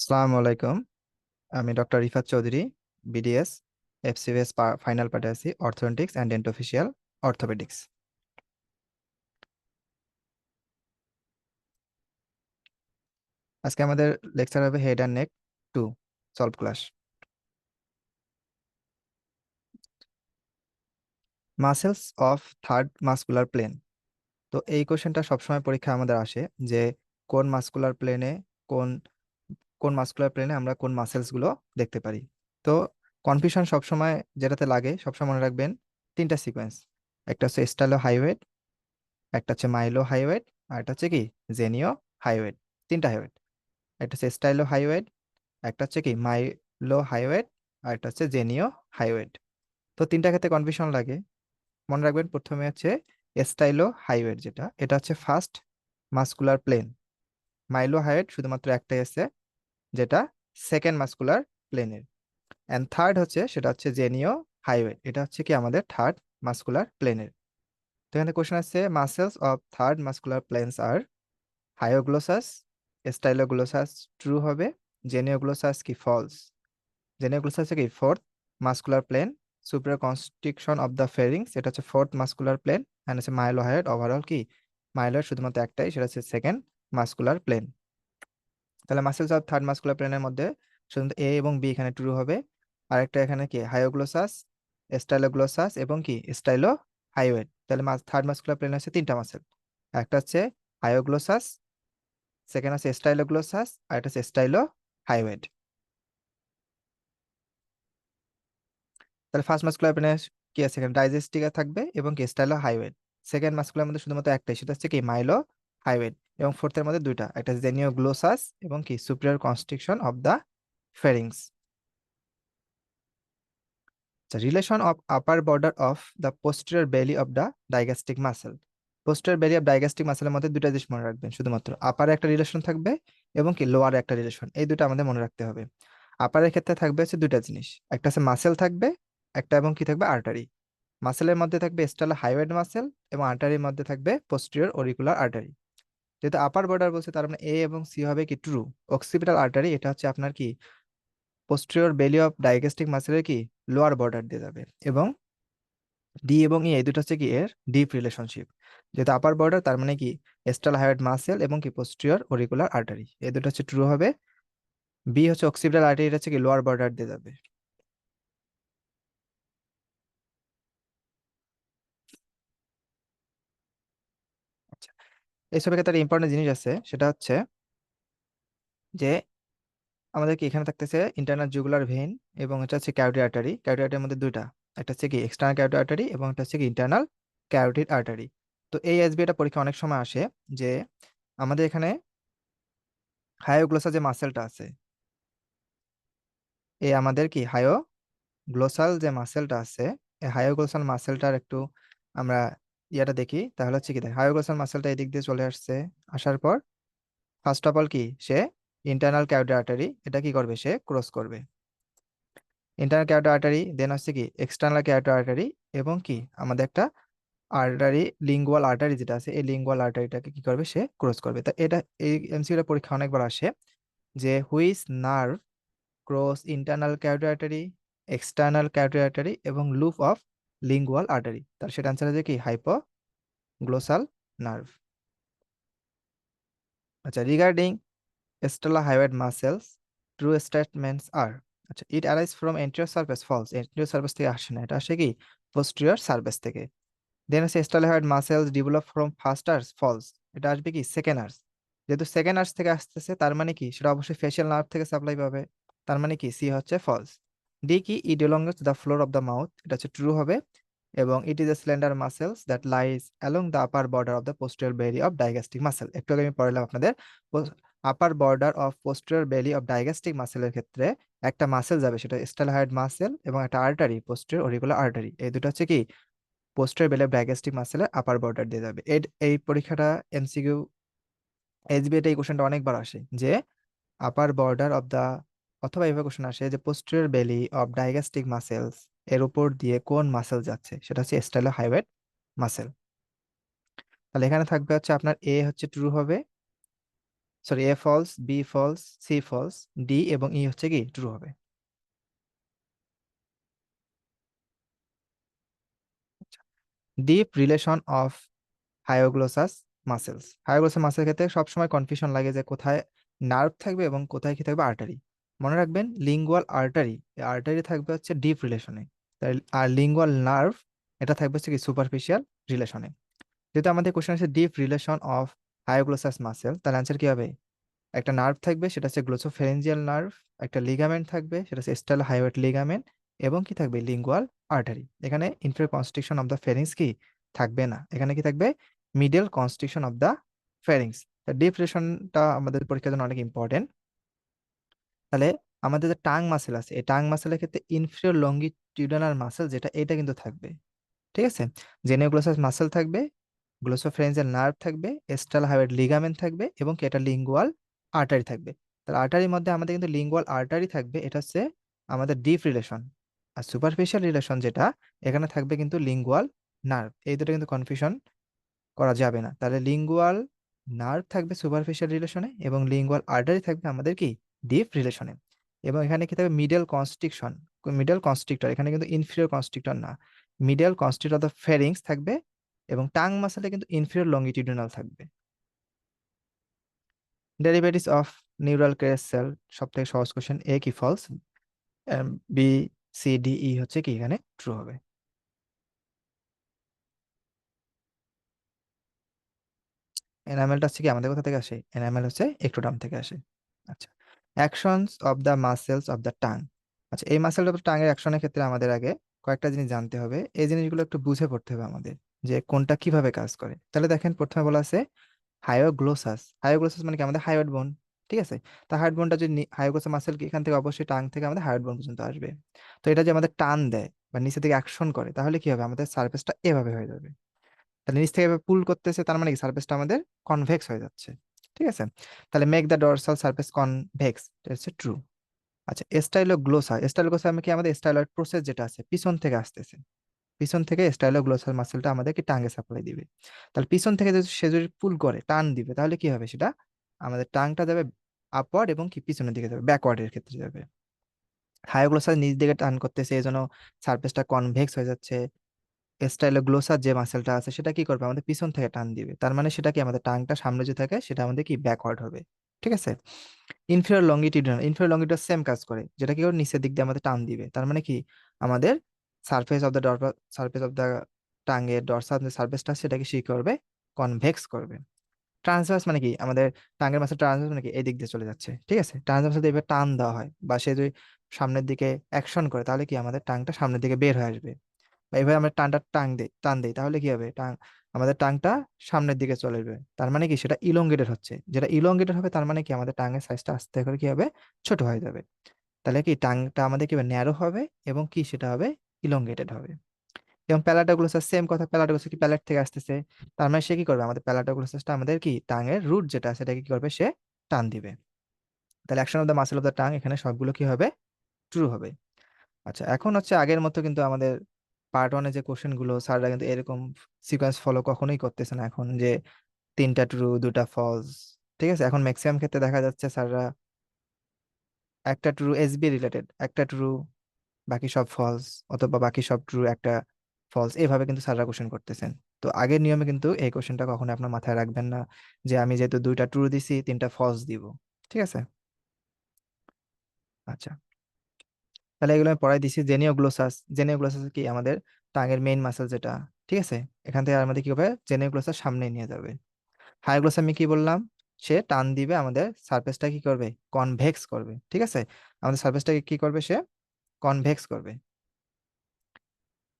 আসসালামু আলাইকুম। আমি doctor Rifat Chowdhury, BDS FCS final পার্টে আছি, অর্থোডন্টিক্স অ্যান্ড ডেন্টোফিশিয়াল অর্থোপেডিক্স। আজকে আমাদের লেকচার হবে head and neck 2 solve class. Muscles of third muscular plane. তো এই কোশ্চেনটা সবসময় পরীক্ষা আমাদের আসে যে কোন মাসকুলার প্লেনে কোন কোন মাসকুলার প্লেনে আমরা কোন মাসেলস গুলো দেখতে পারি। তো কনফিউশন সবসময় যেটাতে লাগে সবসময় মনে রাখবেন তিনটা সিকোয়েন্স। একটা হচ্ছে স্টাইলো হাইওয়েট, একটা হচ্ছে মাইলো হাইওয়েট, আর একটা হচ্ছে কি জেনিও হাইওয়েট। তিনটা হাইওয়েট, একটা হচ্ছে স্টাইলো হাইওয়েট, একটা হচ্ছে কি মাইলো হাইওয়েট, আর একটা হচ্ছে জেনিও হাইওয়েট। তো তিনটা ক্ষেত্রে কনফিউশন লাগে। মনে রাখবেন প্রথমে হচ্ছে স্টাইলো হাইওয়েট, যেটা এটা হচ্ছে ফার্স্ট মাসকুলার প্লেন। মাইলো হাইওয়েট শুধুমাত্র একটাই আছে, যেটা সেকেন্ড মাসকুলার প্লেনের। অ্যান্ড থার্ড হচ্ছে সেটা হচ্ছে জেনিও হাইওয়েট, এটা হচ্ছে কি আমাদের থার্ড মাসকুলার প্লেনের। তো এখানে কোশ্চেন আছে muscles of third muscular planes আর হায়োগ্লোসাস, স্টাইলোগ্লোসাস ট্রু হবে, জেনিওগ্লোসাস কি ফলস। জেনিওগ্লোসাস কি fourth muscular plane, superior constriction of the pharynx, এটা হচ্ছে ফোর্থ মাসকুলার প্লেন। এন্ড হচ্ছে মাইলোহাইড, ওভারঅল কি মাইলোহাইড শুধুমাত্র একটাই, সেটা হচ্ছে সেকেন্ড মাসকুলার প্লেন। তাহলে মাসেলস অফ থার্ড মাসকুলার প্লেনের মধ্যে শুধু এ এবং বি এখানে ট্রু হবে। আরেকটা এখানে কি হায়োগ্লোসাস, স্টাইলোগ্লোসাস এবং কি স্টাইলো হাইওয়েড। তাহলে থার্ড মাসকুলার প্লেন হচ্ছে তিনটা মাসেল, একটা হচ্ছে হায়োগ্লোসাস, সেকেন্ড আছে স্টাইলোগ্লোসাস, আর এটা হচ্ছে স্টাইলো হাইওয়েড। তাহলে ফার্স্ট মাসকুলার প্লেনে কি আছে, এখানে ডাইজেস্টিকা থাকবে এবং কি স্টাইলো হাইওয়েড। সেকেন্ড মাসকুলার মধ্যে শুধুমাত্র একটাই, সেটা হচ্ছে কি মাইলো হাইওয়েড। এবং ফোর্থের মধ্যে দুইটা, একটা জেনিও গ্লোসাস এবং কি superior constriction of the pharynx. Relation of upper border of the posterior belly of the digastric muscle. Posterior belly of digastric মাসেলের মধ্যে দুইটা জিনিস মনে রাখবেন, শুধুমাত্র আপারে একটা রিলেশন থাকবে এবং কি লোয়ারে একটা রিলেশন, এই দুটো আমাদের মনে রাখতে হবে। আপারের ক্ষেত্রে থাকবে হচ্ছে দুইটা জিনিস, একটা হচ্ছে মাসেল থাকবে, একটা এবং কি থাকবে আর্টারি। মাসেলের মধ্যে থাকবে স্টাইলো হাইওয়েড মাসেল এবং আর্টারির মধ্যে থাকবে পোস্টেরিয়র অরিকুলার আর্টারি। যেহেতু আপার বর্ডার বলছে তার মানে এ এবং সি হবে কি ট্রু। অক্সিপিটাল আর্টারি এটা হচ্ছে আপনার কি পোস্টেরিয়র বেলি অফ ডাইগ্যাস্ট্রিক মাসেলের কি লোয়ার বর্ডার দিয়ে যাবে। এবং ডি এবং ই এই দুটো হচ্ছে কি এর ডিপ রিলেশনশিপ। যেহেতু আপার বর্ডার তার মানে কি স্টাইলো হাইওয়েড মাসেল এবং কি পোস্টেরিয়র অরিকুলার আর্টারি, এই দুটো হচ্ছে ট্রু হবে। বি হচ্ছে অক্সিপিটাল আর্টারি, এটা হচ্ছে কি লোয়ার বর্ডার দিয়ে যাবে। আচ্ছা, এইসবের ক্ষেত্রে ইম্পর্টেন্ট জিনিস আছে, সেটা হচ্ছে যে আমাদের কি এখানে থাকতেছে ইন্টারনাল জুগুলার ভেইন এবং এটা হচ্ছে ক্যারোটিড আর্টারি। ক্যারোটিড আর্টারির মধ্যে দুইটা, একটা হচ্ছে কি এক্সটার্নাল ক্যারোটিড আর্টারি এবং একটা হচ্ছে কি ইন্টারনাল ক্যারোটিড আর্টারি। তো এই এসবি এটা পরীক্ষা অনেক সময় আসে যে আমাদের এখানে হায়োগ্লোসা যে মাসেলটা আছে, এই আমাদের কি হায়োগ্লোসাল যে মাসেলটা আছে, এই হায়োগ্লোসাল মাসেলটার একটু আমরা ইয়েটা দেখি, তাহলে হচ্ছে কি দেখ হায়োগ্লোসাল মাসেলটা এদিক দিয়ে চলে আসছে। আসার পর ফার্স্ট অফ অল কি সে ইন্টারনাল ক্যারোটিড আর্টারি এটা কি করবে, সে ক্রস করবে ইন্টারনাল ক্যারোটিড আর্টারি, দেন হচ্ছে কি এক্সটার্নাল ক্যারোটিড আর্টারি এবং কি আমাদের একটা আর্টারি লিঙ্গুয়াল আর্টারি যেটা আছে, এই লিঙ্গুয়াল আর্টারিটাকে কি করবে, সে ক্রস করবে। তা এটা এই এমসিকিউ পরীক্ষা অনেকবার আসে যে which nerve cross internal carotid artery, external carotid artery এবং লুপ অফ লিঙ্গুয়াল আর্টারি। তার সেটা আনসার আছে কি হাইপোগ্লোসাল নার্ভ। আচ্ছা, regarding stylohyoid muscles true statements আর, আচ্ছা it arise from anterior surface false, anterior surface থেকে আসে না, এটা আসে কি পোস্টেরিয়র সার্ফেস থেকে। দেন আছে stylohyoid muscles develop from first arch false, এটা আসবে কি সেকেন্ড আর্স। যেহেতু সেকেন্ড আর্স থেকে আসতেছে তার মানে কি সেটা অবশ্যই ফেশিয়াল নার্ভ থেকে সাপ্লাই পাবে, তার মানে কি সি হচ্ছে ফলস। ডি কি it elongates the floor of the mouth, এটা হচ্ছে ট্রু হবে। এবং it is a slender muscles that lies along the upper border of the posterior belly of digastric muscle. একটু আগে আমি পড়ালাম আপনাদের, upper border of posterior belly of digastric মাসেলের ক্ষেত্রে একটা মাসেল যাবে, সেটা স্টেলহাইড মাসেল এবং একটা আর্টারি পোস্টেরিয়র অরিকুলার আর্টারি, এই দুটো হচ্ছে কি posterior belly of digastric মাসেলের upper border দিয়ে যাবে। এই পরীক্ষাটা এমসিকিউ এসবিএতে এই কোশ্চেনটা অনেকবার আসে যে আপার বর্ডার অফ দা, অথবা এইভাবে কোশ্চেন আসে যে পোস্টেরিয়র বেলি অফ ডাইগ্যাস্ট্রিক মাসেলস এর উপর দিয়ে কোন মাসেল যাচ্ছে, সেটা হচ্ছে স্টাইলো হাইওয়েড মাসেল। তাহলে এখানে থাকবে হচ্ছে আপনার এ হচ্ছে ট্রু হবে, sorry, A false, B false, C false, D এবং ই হচ্ছে কি ট্রু হবে। Deep relation of hyoglossus muscles. Hyoglossus muscle ক্ষেত্রে সবসময় কনফিউশন লাগে যে কোথায় নার্ভ থাকবে এবং কোথায় কি থাকবে আর্টারি। মনে রাখবেন লিঙ্গুয়াল আর্টারি, আর্টারি থাকবে হচ্ছে ডিপ রিলেশনে, তাই আর লিঙ্গুয়াল নার্ভ এটা থাকবে হচ্ছে কি সুপারফিশিয়াল রিলেশনে। যেহেতু আমাদের কোশ্চেন আছে ডিপ রিলেশন অফ হায়োগ্লোসাস মাসেল, তাহলে অ্যান্সার কি হবে? একটা নার্ভ থাকবে সেটা হচ্ছে গ্লোসোফেরেঞ্জিয়াল নার্ভ, একটা লিগামেন্ট থাকবে সেটা হচ্ছে স্টাইল হাইওয়েট লিগামেন্ট, এবং কি থাকবে লিঙ্গুয়াল আর্টারি। এখানে ইনফেরিয়র কনস্ট্রিকশন অফ দ্য ফেরিংস কি থাকবে না, এখানে কি থাকবে middle constriction of the ফেরিংস। Deep রিলেশনটা আমাদের পরীক্ষার জন্য অনেক ইম্পর্টেন্ট। তাহলে আমাদের যে টাং মাসেল আছে, এই টাং মাসেলের ক্ষেত্রে ইনফেরিয়র লঙ্গিটিউডিনাল মাসেল যেটা, এটা কিন্তু থাকবে। ঠিক আছে, জেনিওগ্লোসাস মাসেল থাকবে, গ্লোসোফারিঞ্জিয়াল নার্ভ থাকবে, এস্টাল হাইওয়েড লিগামেন্ট থাকবে, এবং কি এটা লিঙ্গুয়াল আর্টারি থাকবে। তাহলে আর্টারির মধ্যে আমাদের কিন্তু লিঙ্গুয়াল আর্টারি থাকবে, এটা হচ্ছে আমাদের ডিপ রিলেশন। আর সুপারফিশিয়াল রিলেশন যেটা, এখানে থাকবে কিন্তু লিঙ্গুয়াল নার্ভ। এই দুটো কিন্তু কনফিউশন করা যাবে না। তাহলে লিঙ্গুয়াল নার্ভ থাকবে সুপারফিশিয়াল রিলেশনে এবং লিঙ্গুয়াল আর্টারি থাকবে আমাদের কি ডিপ রিলেশনে। এবং এখানে কি থাকবে মিডল কনস্ট্রিকশন, মিডল কনস্ট্রিক্টর, এখানে কিন্তু ইনফিরিয়র কনস্ট্রিক্টর না, middle constrictor of the pharynx থাকবে, এবং টাং মাসেলে কিন্তু ইনফিরিয়র লঙ্গিটিউডিনাল থাকবে। Derivatives of neural crest cell, সব থেকে সহজ কোশ্চেন। এ কি false, B C D E হচ্ছে কি এখানে ট্রু হবে। এনামেলটা হচ্ছে কি আমাদের কোথা থেকে আসে? এনামেল হচ্ছে এক্টোডার্ম থেকে আসে। আচ্ছা, actions of the muscles of the tongue. আচ্ছা, এই মাসেল অফ টাং এর অ্যাকশনের ক্ষেত্রে আমাদের আগে কয়েকটা জিনিস জানতে হবে, এই জিনিসগুলো একটু বুঝে পড়তে হবে আমাদের, যে কোনটা কিভাবে কাজ করে। তাহলে দেখেন প্রথমে বলা আছে হায়োগ্লোসাস। হায়োগ্লোসাস মানে কি আমাদের হায়োইড বোন। ঠিক আছে, তা হায়োইড বোনটা যদি হায়োগ্লোসাস মাসেল কি এখান থেকে অবশ্যই টাং থেকে আমাদের হায়োইড বোন পর্যন্ত আসবে। তো এটা যে আমাদের টান দেয় বা নিচে থেকে অ্যাকশন করে, তাহলে কি হবে? আমাদের সার্ফেসটা এভাবে হয়ে যাবে। তাহলে নিচ থেকে পুল করতেছে, তার মানে কি সারফেসটা আমাদের কনভেক্স হয়ে যাচ্ছে। ঠিক আছে, তাহলে make the dorsal surface convex, এটা হচ্ছে ট্রু। আচ্ছা, স্টাইলোগ্লোসা, স্টাইলোগ্লোসা মানে কি আমাদের স্টাইলয়েড প্রসেস যেটা আছে পিছন থেকে আসতেছে, পিছন থেকে স্টাইলোগ্লোসাল মাসেলটা আমাদেরকে টাঙ্গে সাপ্লাই দিবে। তাহলে পিছন থেকে যদি সে যদি পুল করে টান দিবে, তাহলে কি হবে? সেটা আমাদের টাংটা যাবে আপওয়ার্ড এবং কি পিছনের দিকে যাবে, ব্যাকওয়ার্ডের ক্ষেত্রে যাবে। হায়োগ্লোসাল নিচ দিকে টান করতেছে, এই জন্য সারফেসটা কনভেক্স হয়ে যাচ্ছে। স্টাইলোগ্লোসার যে মাসেলটা আছে সেটা কি করবে? আমাদের পিছন থেকে টান দিবে, তার মানে সেটা কি আমাদের টাংটা সামনে যে থাকে সেটা আমাদের কি ব্যাকওয়ার্ড হবে। ঠিক আছে, inferior longitudinal, inferior longitude same কাজ করে, যেটা কি করে নিচের দিক দিয়ে আমাদের টান দিবে, তার মানে কি আমাদের surface of the surface of the টাঙ্গের ডরসাল যে সারফেসটা সেটাকে কি করবে? কনভেক্স করবে। ট্রান্সভার্স মানে কি আমাদের টাঙ্গের মাসেল ট্রান্সভার্স মানে কি এই দিক দিয়ে চলে যাচ্ছে। ঠিক আছে, ট্রান্সভার্স যদি এবার টান দেওয়া হয় বা সে যদি সামনের দিকে অ্যাকশন করে, তাহলে কি আমাদের টাংটা সামনের দিকে বের হয়ে আসবে। বা এইভাবে আমরা টান দেই, তাহলে কি হবে? আমাদের টাংটা সামনের দিকে চলে যাবে, তার মানে কি সেটা ইলংগেটেড হচ্ছে। যেটা ইলংগেটেড হবে তার মানে কি আমাদের টাঙের সাইজটা আস্তে করে কি হবে? ছোট হয়ে যাবে। তাহলে কি টাংটা আমাদের কি ন্যারো হবে এবং কি সেটা হবে ইলংগেটেড হবে। এবং প্যালাটোগ্লোসাস সেম কথা, প্যালাটোগ্লোসাস কি প্যালেট থেকে আসতেছে, তার মানে সে কি করবে? আমাদের প্যালাটোগ্লোসাসটা আমাদের কি টাঙের রুট যেটা সেটাকে কি করবে? সে টান দিবে। তাহলে action of the muscle of the tongue এখানে সবগুলো কি হবে? ট্রু হবে। আচ্ছা, এখন হচ্ছে আগের মতো কিন্তু আমাদের পার্ট ওয়ানে যে কোশ্চেন গুলো স্যাররা কিন্তু এরকম সিকোয়েন্স ফলো কখনোই করতেছে না এখন, যে তিনটা ট্রু দুটা ফলস। ঠিক আছে, এখন ম্যাক্সিমাম ক্ষেত্রে দেখা যাচ্ছে স্যাররা একটা ট্রু এসবি রিলেটেড, একটা ট্রু বাকি সব ফলস, অথবা বাকি সব ট্রু একটা ফলস, এভাবে কিন্তু স্যাররা কোশ্চেন করতেছেন। তো আগের নিয়মে কিন্তু এই কোশ্চেনটা কখনো আপনার মাথায় রাখবেন না, যে আমি যেহেতু দুইটা ট্রু দিছি তিনটা ফলস দিব। ঠিক আছে, আচ্ছা, তাহলে এগুলো আমি পড়াই দিছি। জেনিওগ্লোসাস, জেনিওগ্লোসাস কি আমাদের টাঙের মেইন মাসেল যেটা। ঠিক আছে, এখান থেকে আমাদের কি হবে? জেনিওগ্লোসাস সামনে নিয়ে যাবে। হাইগ্লোসাস আমি কি বললাম? সে টান দিবে, আমাদের সারফেসটা কি করবে? কনভেক্স করবে। ঠিক আছে, আমাদের সারফেসটাকে কি করবে? সে কনভেক্স করবে।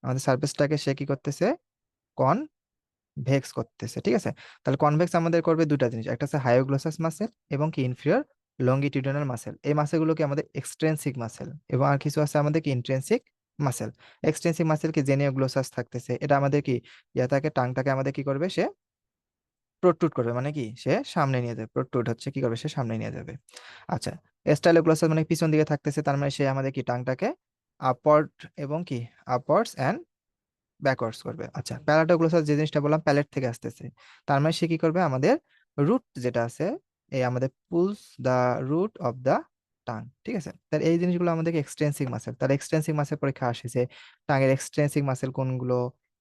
আমাদের সারফেসটাকে সে কি করতেছে? কনভেক্স করতেছে। ঠিক আছে, তাহলে কনভেক্স আমাদের করবে দুটা জিনিস, একটা হচ্ছে হায়োগ্লোসাস মাসেল এবং কি ইনফিরিয়র লঙ্গিটিউডিনাল মাসেল। এই মাসেলগুলো কি আমাদের এক্সট্রেন্সিক মাসেল, এবং আর কিছু আছে আমাদের কি ইন্ট্রেন্সিক মাসেল। এক্সট্রেন্সিক মাসেল কি জেনিওগ্লোসাস থাকতেছে, এটা আমাদের কি ইয়াটাকে টাংটাকে আমাদের কি করবে? সে প্রোট্রুড করবে, মানে কি সে সামনে নিয়ে যাবে। প্রোট্রুড হচ্ছে কি করবে? সে সামনে নিয়ে যাবে। আচ্ছা, স্টাইলোগ্লোসাস মানে পিছন দিকে থাকতেছে, তার মানে সে আমাদের কি টাংটাকে আপওয়ার্ড এবং কি আপওয়ার্ডস এন্ড ব্যাকওয়ার্ডস করবে। আচ্ছা, প্যালাটোগ্লোসাস যে জিনিসটা বললাম প্যালেট থেকে আসতেছে, তার মানে সে কি করবে? আমাদের রুট যেটা আছে এই আমাদের pulls the root of the tongue, ঠিক আছে। তাহলে এই জিনিসগুলো আমাদেরকে এক্সটেন্সিভ মাসেল, তাহলে এক্সটেন্সিভ মাসেল পরীক্ষা আসে যে টাঙের এক্সটেন্সিভ মাসেল কোনগুলো,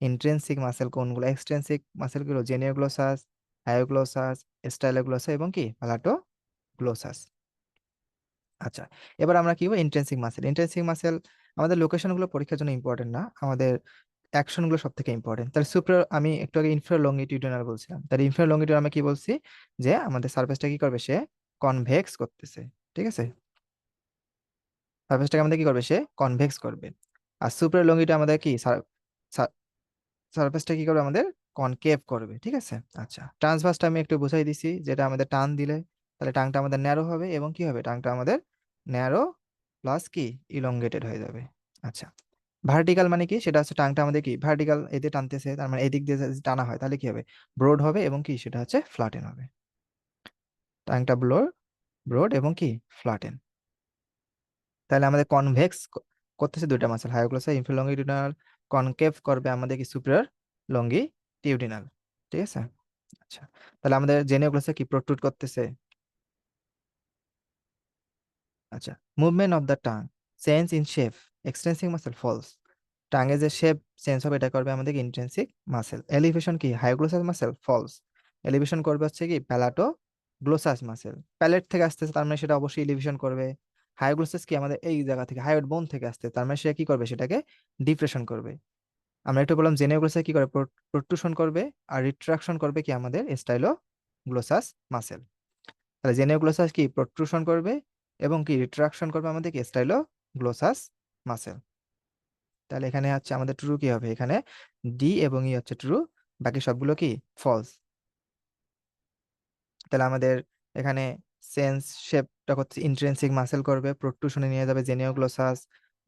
ইন্ট্রিনসিক মাসেল কোনগুলো। এক্সটেন্সিক মাসেল গুলো জেনিওগ্লোসাস, হায়োগ্লোসাস, স্টাইলোগ্লোসা এবং কি প্যালাটোগ্লোসাস। আচ্ছা, এবার আমরা কি ইন্ট্রিনসিক মাসেল। ইন্ট্রিনসিক মাসেল আমাদের লোকেশন গুলো পরীক্ষার জন্য ইম্পর্টেন্ট না, আমাদের অ্যাকশন গুলো সব থেকে ইম্পর্টেন্ট। তাহলে সুপ্রিয়র, আমি একটু আগে ইনফেরিয়র লংগিটিউডিনাল বলছিলাম, তাহলে ইনফেরিয়র লংগিটিউডিনাল আমি কি বলছি, যে আমাদের সারফেসটা কি করবে, সে কনভেক্স করতেছে, ঠিক আছে। সারফেসটাকে আমাদের কি করবে, সে কনভেক্স করবে। আর সুপ্রিয়র লংগিটিউড আমাদের কি সারফেসটা কি করবে, আমাদের কনকেভ করবে, ঠিক আছে। আচ্ছা, ট্রান্সভার্সটা আমি একটু বুঝাই দিছি, যেটা আমাদের টান দিলে তাহলে টাংটা আমাদের ন্যারো হবে, এবং কি হবে, টাংটা আমাদের ন্যারো প্লাস কি ইলংগেটেড হয়ে যাবে। আচ্ছা, ভার্টিক্যাল মানে কি, সেটা হচ্ছে টাংটা আমাদের কি ভার্টিক্যাল এতে টানতেছে, তার মানে এদিক দিয়ে যদি টানা হয় তাহলে কি হবে, ব্রড হবে, এবং কি সেটা হচ্ছে ফ্ল্যাটেন হবে। টাংটা ব্রড এবং কি ফ্ল্যাটেন। তাহলে আমাদের কনভেক্স করতেছে দুইটা মাসেল, হায়োগ্লোসাস ইনফিরিয়র লংগিটিউডিনাল, কনকেভ করবে আমাদের কি সুপিরিয়র লংগিটিউডিনাল, ঠিক আছে। আচ্ছা, তাহলে আমাদের জেনিওগ্লোসাস কি প্রোট্রুড করতেছে। আচ্ছা, movement of the tongue change in shape, extrinsic muscle false. টাঙে যে শেপ চেঞ্জ হবে এটা করবে আমাদের ইন্ট্রিনসিক মাসেল। এলিভেশন কি হায়োগ্লোসাস মাসেল ফলস, এলিভেশন করবে হচ্ছে কি প্যালাটো গ্লোসাস মাসেল। প্যালেট থেকে আসতেছে তার মানে সেটা অবশ্যই এলিভেশন করবে। হায়োগ্লোসাস কি আমাদের এই জায়গা থেকে হায়োড বোন থেকে আসতে, তার মানে সে কি করবে, সেটাকে ডিপ্রেশন করবে। আমরা একটু বললাম জেনিওগ্লোসাস কি করে, প্রোট্রুশন করবে, আর রিট্রাকশন করবে কি আমাদের স্টাইলো গ্লোসাস মাসেল। তাহলে জেনিওগ্লোসাস কি প্রোট্রুশন করবে এবং কি রিট্রাকশন করবে আমাদের কি স্টাইলো গ্লোসাস মাসেল। তাহলে এখানে হচ্ছে আমাদের ট্রু কি হবে, এখানে ডি এবং ই হচ্ছে ট্রু, বাকি সবগুলো কি ফলস। তাহলে আমাদের এখানে সেন্স শেপটা হচ্ছে ইন্ট্রিনসিক মাসেল করবে, প্রোট্রুশনে নিয়ে যাবে জেনিওগ্লোসাস,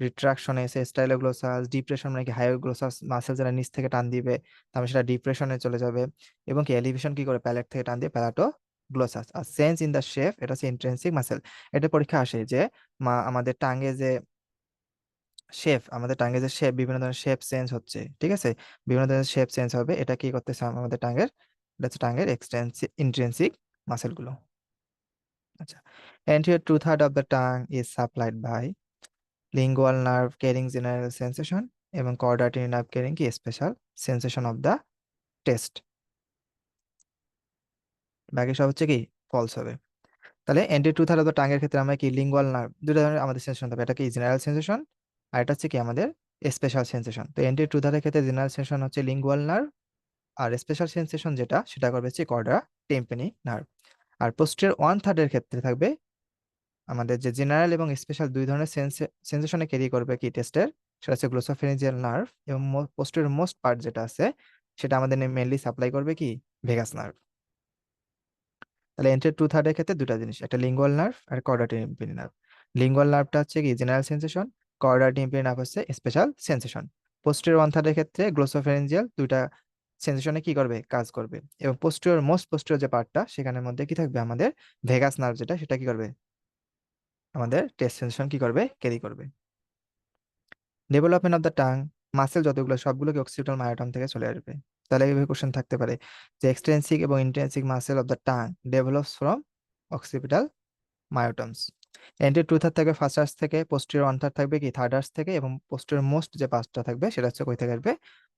রিট্রাকশনে এসে স্টাইলোগ্লোসাস, ডিপ্রেশন মানে কি হায়োগ্লোসাস মাসেল যারা নিচ থেকে টান দিবে তাহলে সেটা ডিপ্রেশনে চলে যাবে, এবং কি এলিভেশন কি করে প্যালেট থেকে টান দিয়ে প্যালাটো গ্লোসাস। আর সেন্স ইন দ্য শেপ এটা হচ্ছে ইন্ট্রিনসিক মাসেল। এটা পরীক্ষা আসে যে আমাদের টাঙ্গে যে শেপ, আমাদের টাঙ্গে যে শেপ, বিভিন্ন ধরনের শেপ চেঞ্জ হচ্ছে, ঠিক আছে, বিভিন্ন ধরনের শেপ চেঞ্জ হবে, এটা কি করতেছে আমাদের টাঙ্গের, এটা হচ্ছে টাঙ্গের ইন্ট্রিনসিক মাসেল গুলো। আচ্ছা, anterior two-third of the tongue is supplied by lingual nerve carrying general sensation এবং chordatory nerve carrying কি special sensation of the taste। বাকি সব হচ্ছে কি ফলস হবে। তাহলে anterior two-third of the tongue এর ক্ষেত্রে আমরা কি লিঙ্গুয়াল নার্ভ দুটো ধরনের আমাদের সেন্সেশন হবে, এটা কি জেনারেল সেন্সেশন, আর এটা হচ্ছে কি আমাদের স্পেশাল সেন্সেশন। তো anterior two-third এর ক্ষেত্রে জেনারেল সেন্সেশন হচ্ছে লিঙ্গুয়াল নার্ভ, আর স্পেশাল সেন্সেশন যেটা সেটা করবে হচ্ছে কর্ডা টেম্পেনি নার্ভ। আর পোস্টেরিয়র ওয়ান থার্ড এর ক্ষেত্রে থাকবে আমাদের যে জেনারেল এবং স্পেশাল দুই ধরনের সেন্সেশনে ক্যারি করবে কি টেস্টের, সেটা হচ্ছে গ্লোসোফেরিঞ্জিয়াল নার্ভ, এবং পোস্টেরিয়র মোস্ট পার্ট যেটা আছে সেটা আমাদের মেইনলি সাপ্লাই করবে কি ভেগাস নার্ভ। তাহলে এন্টের টু থার্ড এর ক্ষেত্রে দুটা জিনিস, একটা লিঙ্গুয়াল নার্ভ আর কর্ডা টিম্পানি নার্ভ। লিঙ্গুয়াল নার্ভটা হচ্ছে কি general sensation, Korda tympani nerve হচ্ছে special sensation. Posterior one third এর ক্ষেত্রে গ্লোসোফেরিঞ্জিয়াল দুইটা সেন্সেশনে কি করবে কাজ করবে, এবং পোস্টেরিয়র মোস্ট পোস্টেরিয়র যে পার্টটা সেখানের মধ্যে কি থাকবে আমাদের ভেগাস নার্ভ, যেটা সেটা কি করবে আমাদের টেস্ট সেন্সেশন কি করবে ক্যারি করবে। Development of the tongue muscle যতগুলো সবগুলো কি অক্সিপিটাল মায়োটম থেকে চলে আসবে। তাহলে এইভাবে কোশ্চেন থাকতে পারে যে এক্সটেন্সিক এবং intrinsic muscle of the tongue develops from occipital myotomes. Anterior two third থাকবে ফার্স্ট আর্স থেকে, পোস্টেরিয়র ওয়ান থার্ড থাকবে কি থার্ড আর্স থেকে, এবং পোস্টেরিয়র মোস্ট যে পাঁচটা থাকবে সেটা হচ্ছে কই থেকে আসবে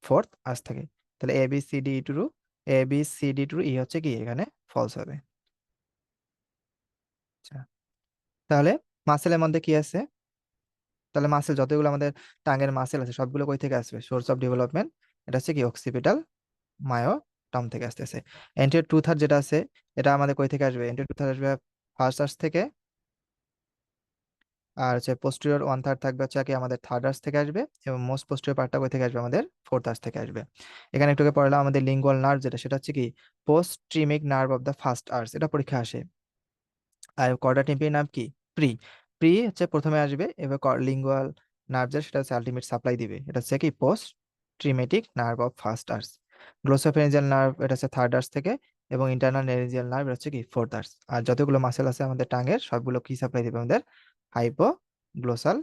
ফোর্থ আর্স থেকে। তাহলে A B C D two, A B C D two ই হচ্ছে কি এখানে ফলস হবে। আচ্ছা, তাহলে মাসেলের মধ্যে কি আছে, তাহলে মাসেল যতগুলো আমাদের টাঙ্গের মাসেল আছে সবগুলো কই থেকে আসবে, সোর্স অফ ডেভেলপমেন্ট এটা হচ্ছে কি অক্সিপিটাল মায়োটম থেকে আসতেছে। এন্টেরিয়র টু থার্ড যেটা আছে এটা আমাদের কই থেকে আসবে, এন্টেরিয়র টু থার্ড আসবে ফার্স্ট আর্স থেকে, আর হচ্ছে পোস্টেরিয়র ওয়ান থার্ড থাকবে হচ্ছে কি আমাদের থার্ড আর্স থেকে আসবে, এবং মোস্ট পোস্টেরিয়র পার্টটা কই থেকে আসবে আমাদের ফোর্থ আর্স থেকে আসবে। এখানে একটু আগে পড়লাম আমাদের লিঙ্গুয়াল নার্ভ যেটা সেটা হচ্ছে কি পোস্ট্রিমিক নার্ভ অফ দ্য ফার্স্ট আর্স, এটা পরীক্ষা আসে। আর কর্ডা টিম্পানি নার্ভ কি প্রি, প্রি হচ্ছে প্রথমে আসবে, এবার লিঙ্গুয়াল নার্ভ যেটা সেটা হচ্ছে আলটিমেট সাপ্লাই দিবে, এটা হচ্ছে কি post trematic nerve of first arch. Glossopharyngeal nerve এটা হচ্ছে থার্ড আর্স থেকে, এবং ইন্টারনাল নেরিঞ্জিয়াল নার্ভ হচ্ছে কি ফোর্থ আর্স। আর যতগুলো মাসেল আছে আমাদের টাঙ্গের সবগুলো কি সাপ্লাই দিবে আমাদের হাইপোগ্লোসাল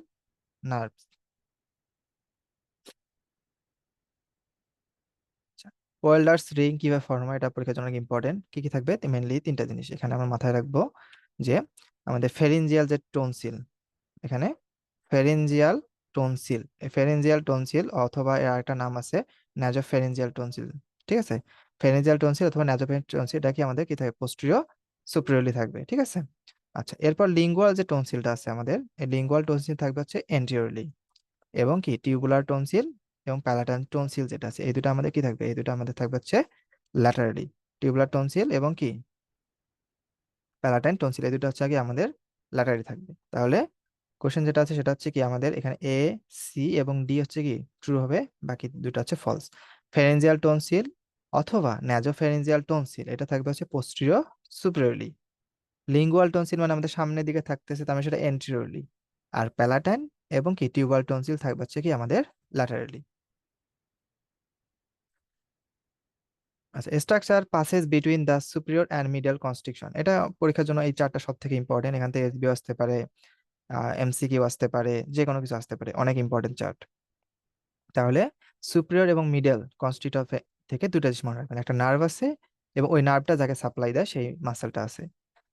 নার্ভ। ওয়েল্ডার্স রিং কিভাবে ফর্ম হয় এটা পরীক্ষার জন্য ইম্পর্টেন্ট। কি কি থাকবে? মেনলি তিনটা জিনিস এখানে আমরা মাথায় রাখবো, যে আমাদের ফেরিনজিয়াল যে টনসিল, এখানে ফেরিনজিয়াল টনসিল, এই ফেরিনজিয়াল টনসিল অথবা এর আরেকটা নাম আছে ন্যাজোফেরিনজিয়াল টনসিল। ঠিক আছে, ফেরিনজিয়াল টনসিল অথবা ন্যাজোফেরিনজিয়াল টনসিল, এটা কি আমাদের কি থাকবে? পোস্টেরিয়র সুপিরিয়রলি থাকবে। ঠিক আছে, আচ্ছা এরপর লিঙ্গুয়াল যে টনসিলটা আছে আমাদের, এই লিঙ্গুয়াল টনসিল থাকবে হচ্ছে এন্টিরিয়রলি, এবং কি টিউবুলার টনসিল এবং প্যালাটাইন টনসিল যেটা আছে, এই দুটো আমাদের কি থাকবে? এই দুটো আমাদের থাকবে হচ্ছে ল্যাটারালি। টিউবুলার টনসিল এবং কি প্যালাটাইন টনসিল, এই দুটো হচ্ছে আগে আমাদের ল্যাটারালি থাকবে। তাহলে কোশ্চেন যেটা আছে সেটা হচ্ছে কি আমাদের এখানে এ, সি এবং ডি হচ্ছে কি ট্রু হবে, বাকি দুটো হচ্ছে ফলস। ফেরেঞ্জিয়াল টনসিল অথবা ন্যাজোফেরেঞ্জিয়াল টনসিল এটা থাকবে হচ্ছে পোস্টেরিয়র সুপিরিয়রলি। লিঙ্গুয়াল টনসিল মানে আমাদের সামনের দিকে থাকতেছে, তার মানে সেটা এন্টেরিয়রলি। আর প্যালাটাইন এবং কি টিউবাল টনসিল থাকবে হচ্ছে কি আমাদের ল্যাটারালি। আচ্ছা, structure passage between the superior and middle constriction, এটা পরীক্ষার জন্য এই চারটা সব থেকে ইম্পর্টেন্ট। এখান থেকে এসবিও আসতে পারে, এমসিকিউ আসতে পারে, যে কোনো কিছু আসতে পারে, অনেক ইম্পর্টেন্ট চার্ট। তাহলে সুপিরিয়র এবং মিডল কনস্ট্রিক্টর থেকে দুটো জিনিস মনে রাখবেন, একটা নার্ভ আছে এবং ওই নার্ভটা যাকে সাপ্লাই দেয় সেই মাসেলটা আছে।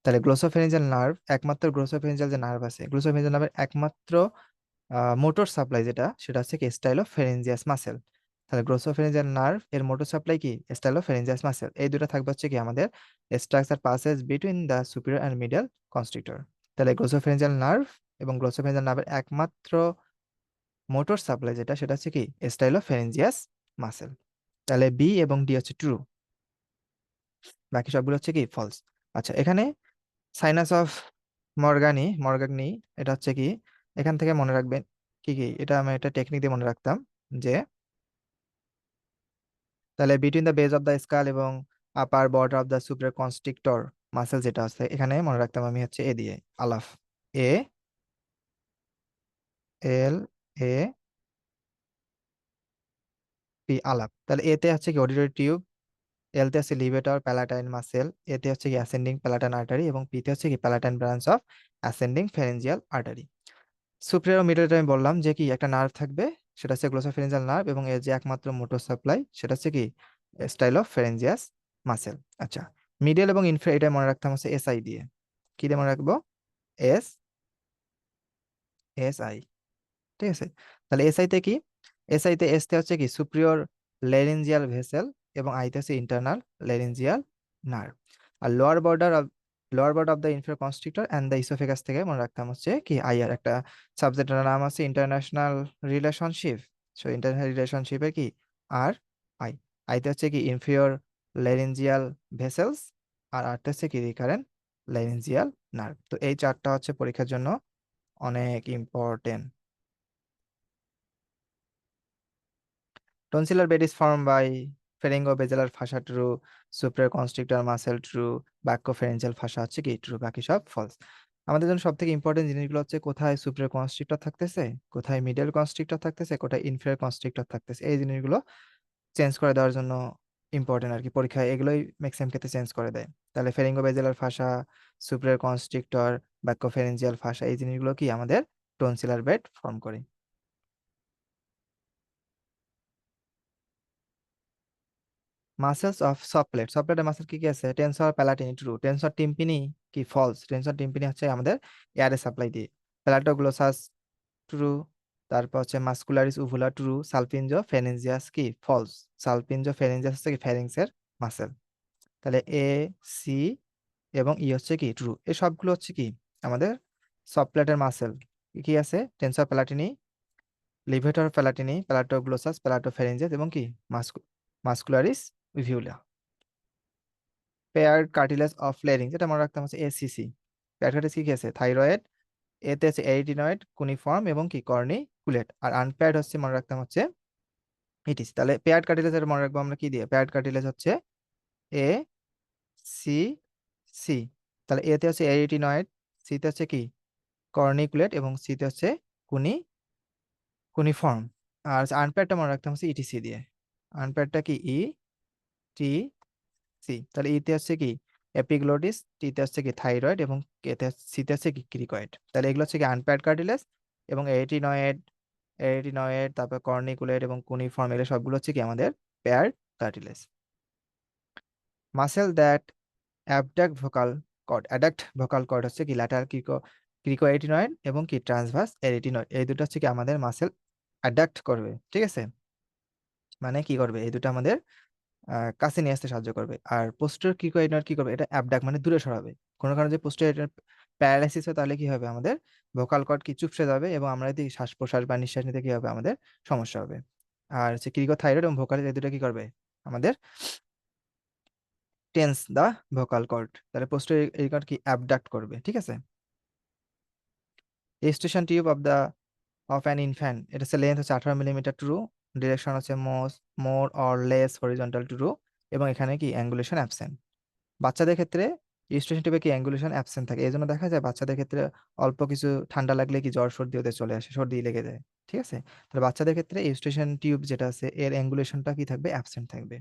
তাহলে গ্লোসোফেরিঞ্জিয়াল নার্ভ, একমাত্র গ্লোসোফেরিঞ্জিয়াল যে নার্ভ আছে, গ্লোসোফেরিঞ্জিয়াল নার্ভের একমাত্র মোটর সাপ্লাই যেটা, সেটা হচ্ছে কি স্টাইলোফেরেঞ্জিয়াস মাসেল। তাহলে গ্লোসোফেরিঞ্জিয়াল নার্ভ এর মোটর সাপ্লাই কি স্টাইলোফেরেঞ্জিয়াস মাসেল। এই দুটো থাকবে হচ্ছে কি আমাদের structure passage between the superior and middle constrictor. তাহলে গ্লোসোফেরিঞ্জিয়াল নার্ভ এবং গ্লোসোফেরিঞ্জিয়াল নার্ভের একমাত্র মোটর সাপ্লাই যেটা, সেটা হচ্ছে কি স্টাইলোফেরেঞ্জিয়াস মাসেল। তাহলে বি এবং ডি হচ্ছে ট্রু, বাকি সবগুলো হচ্ছে কি ফলস। আচ্ছা, এখানে সাইনাস অফ মর্গানি এটা হচ্ছে কি, এখান থেকে মনে রাখবেন কি কি, এটা আমি একটা টেকনিক দিয়ে মনে রাখতাম, যে তাহলে between the base of the skull এবং upper border of the superior constrictor muscle যেটা আছে, এখানে মনে রাখতাম আমি হচ্ছে এ দিয়ে আলাফ, এ এল এ পি আলাপ। তাহলে এতে হচ্ছে কি অডিটরি টিউব, এলতে হচ্ছে লিভেটর প্যালাটাইন মাসেল, এতে হচ্ছে কি অ্যাসেন্ডিং প্যালাটাইন আর্টারি এবং পিতে হচ্ছে কি palatine branch of ascending pharyngeal artery. Superior মিডলে আমি বললাম যে কি একটা নার্ভ থাকবে, সেটা হচ্ছে গ্লোসোফেরেঞ্জিয়াল নার্ভ, এবং এর যে একমাত্র মোটর সাপ্লাই সেটা হচ্ছে কি স্টাইলোফেরেঞ্জিয়াস মাসেল। আচ্ছা, মিডল এবং ইনফেরিয়র এটা মনে রাখতাম হচ্ছে এসআই দিয়ে। কি দিয়ে মনে রাখবো? S S I. ঠিক আছে, তাহলে এসআই তে কি, এসআই তে এস তে হচ্ছে কি সুপিরিয়র লেরিঞ্জিয়াল ভেসেল এবং আই তে হচ্ছে ইন্টারনাল লেরিঞ্জিয়াল নার্ভ। আর lower border of the inferior constrictor and the oesophagus থেকে মনে রাখতাম হচ্ছে কি আইআর, একটা সাবজেক্টের নাম আছে ইন্টারন্যাশনাল রিলেশনশিপ। সো ইন্টারন্যাশনাল রিলেশনশিপের কি আর আই, আইতে হচ্ছে কি ইনফিরিয়র লেরিঞ্জিয়াল ভেসেলস, আর আরতে হচ্ছে কি রিকারেন্ট লেরিঞ্জিয়াল নার্ভ। তো এই চারটা হচ্ছে পরীক্ষার জন্য অনেক important. Tonsillar bed is formed by pharyngo-basilar fascia true, supraconstrictor muscle true, বাক্যফেরেঞ্জিয়াল fascia হচ্ছে কি ট্রু, বাকি সব ফলস। আমাদের জন্য সব থেকে ইম্পর্টেন্ট জিনিসগুলো হচ্ছে কোথায় সুপ্রিয়র কনস্ট্রিক্টর থাকতেছে, কোথায় মিডল কনস্ট্রিক্টর থাকতেছে, কোথায় ইনফেরিয়র কনস্ট্রিক্টর থাকতেছে, এই জিনিসগুলো চেঞ্জ করে দেওয়ার জন্য ইম্পর্টেন্ট আর কি, পরীক্ষায় এগুলোই ম্যাক্সিমাম ক্ষেত্রে চেঞ্জ করে দেয়। তাহলে ফেরিঙ্গোবেজিলার fascia, সুপ্রিয়র কনস্ট্রিক্টর, বাক্যফেরেঞ্জিয়াল fascia, এই জিনিসগুলো কি আমাদের টনসিলার বেড ফর্ম করে। মাসেলস অফ সফট প্লেটের মাসেল কি কি আছে? টেনসর প্যালাটিনি ট্রু, টেনসর টিম্পিনি কি ফলস, টেনসর টিম্পিনি হচ্ছে আমাদের এয়ারে সাপ্লাই দিয়ে। প্যালাটোগ্লোসাস ট্রু, তারপর হচ্ছে মাস্কুলারিস উভুলা ট্রু, সালপিনজো ফেরেঞ্জিয়াস কি ফলস, সালপিনজো ফেরেঞ্জিয়াস হচ্ছে কি ফ্যারিংসের মাসেল। তাহলে এ, সি এবং ই হচ্ছে কি ট্রু, এই সবগুলো হচ্ছে কি আমাদের সফট প্লেটের মাসেল। কি কি আছে? টেনসর প্যালাটিনি, লিভেটর প্যালাটিনি, প্যালাটোগ্লোসাস, প্যালাটোফেরেঞ্জিয়াস এবং কি মাস্কুলারিস উভিউলা। পেয়ার্ড কার্টিলেজ অফ লেরিংস, যেটা মনে রাখতাম হচ্ছে এসিসি। পেয়ার্ড কার্টিলেজ কি কি আছে? থাইরয়েড, এতে আছে এরিটিনয়েড, কুনিফর্ম এবং কি কর্নিকুলেট, আর আনপেয়ার্ড হচ্ছে মনে রাখতাম হচ্ছে ইটিসি। তাহলে পেয়ার্ড কার্টিলেজ এর মনে রাখবো আমরা কি দিয়ে? পেয়ার্ড কার্টিলেজ হচ্ছে এ, সি, সি। তাহলে এতে হচ্ছে এরিটিনয়েড, সিতে হচ্ছে কি কর্নিকুলেট এবং সিতে হচ্ছে কুনিফর্ম। আর আনপেয়ার্ডটা মনে রাখতাম হচ্ছে ইটিসি দিয়ে। আনপেয়ার্ডটা কি ই, টি, সি। তাহলে ইতে হচ্ছে কি এপিগ্লোটিস, টিতে হচ্ছে কি থাইরয়েড এবং কেতে সিতে হচ্ছে কি ক্রিকয়েড। তাহলে এগুলো হচ্ছে কি আনপেয়ার্ড কার্টিলেজ, এবং এরিটিনয়েড তারপর কর্নিকুলেট এবং কুনিফর্ম, এগুলো সবগুলো হচ্ছে কি আমাদের paired cartilage. Muscle that adduct vocal cord হচ্ছে কি ল্যাটারাল ক্রিকোএরিটিনয়েড এবং কি ট্রান্সভার্স এরিটিনয়েড, এই দুটো হচ্ছে কি আমাদের মাসেল অ্যাডাক্ট করবে, ঠিক আছে, মানে কি করবে, এই দুটো আমাদের কাছে নিয়ে আসতে সাহায্য করবে। আর পোস্টেরিয়র ক্রিকোএরিটিনয়েড কি করবে, এটা অ্যাবডাক্ট মানে দূরে সরাবে। কোনো কারণে যে পোস্টেরিয়র প্যারালাইসিস হয় তাহলে কি হবে, আমাদের ভোকাল কর্ড কি চুপসে যাবে এবং আমরা যদি শ্বাস প্রশ্বাস বা নিঃশ্বাস নিতে কি হবে, আমাদের সমস্যা হবে। আর হচ্ছে ক্রিকোথাইরয়েড এবং ভোকাল, এই দুটো কি করবে, আমাদের টেন্স দা ভোকাল কর্ড, তাহলে পোস্টেরিয়র কর্ড কি অ্যাবডাক্ট করবে, ঠিক আছে। Station tube of an infant, এটা হচ্ছে লেন্থ হচ্ছে 18 মিলিমিটার ট্রু, ডিরেকশন হচ্ছে more or less horizontal true, এবং এখানে কি অ্যাঙ্গুলেশন অ্যাবসেন্ট। বাচ্চাদের ক্ষেত্রে স্টেশন টিউবে কি অ্যাঙ্গুলেশন অ্যাবসেন্ট থাকে, এই জন্য দেখা যায় বাচ্চাদের ক্ষেত্রে অল্প কিছু ঠান্ডা লাগলে কি জ্বর সর্দি ওদের চলে আসে, সর্দি লেগে যায়, ঠিক আছে। তাহলে বাচ্চাদের ক্ষেত্রে স্টেশন টিউব যেটা আছে এর অ্যাঙ্গুলেশনটা কি থাকবে, অ্যাবসেন্ট থাকবে।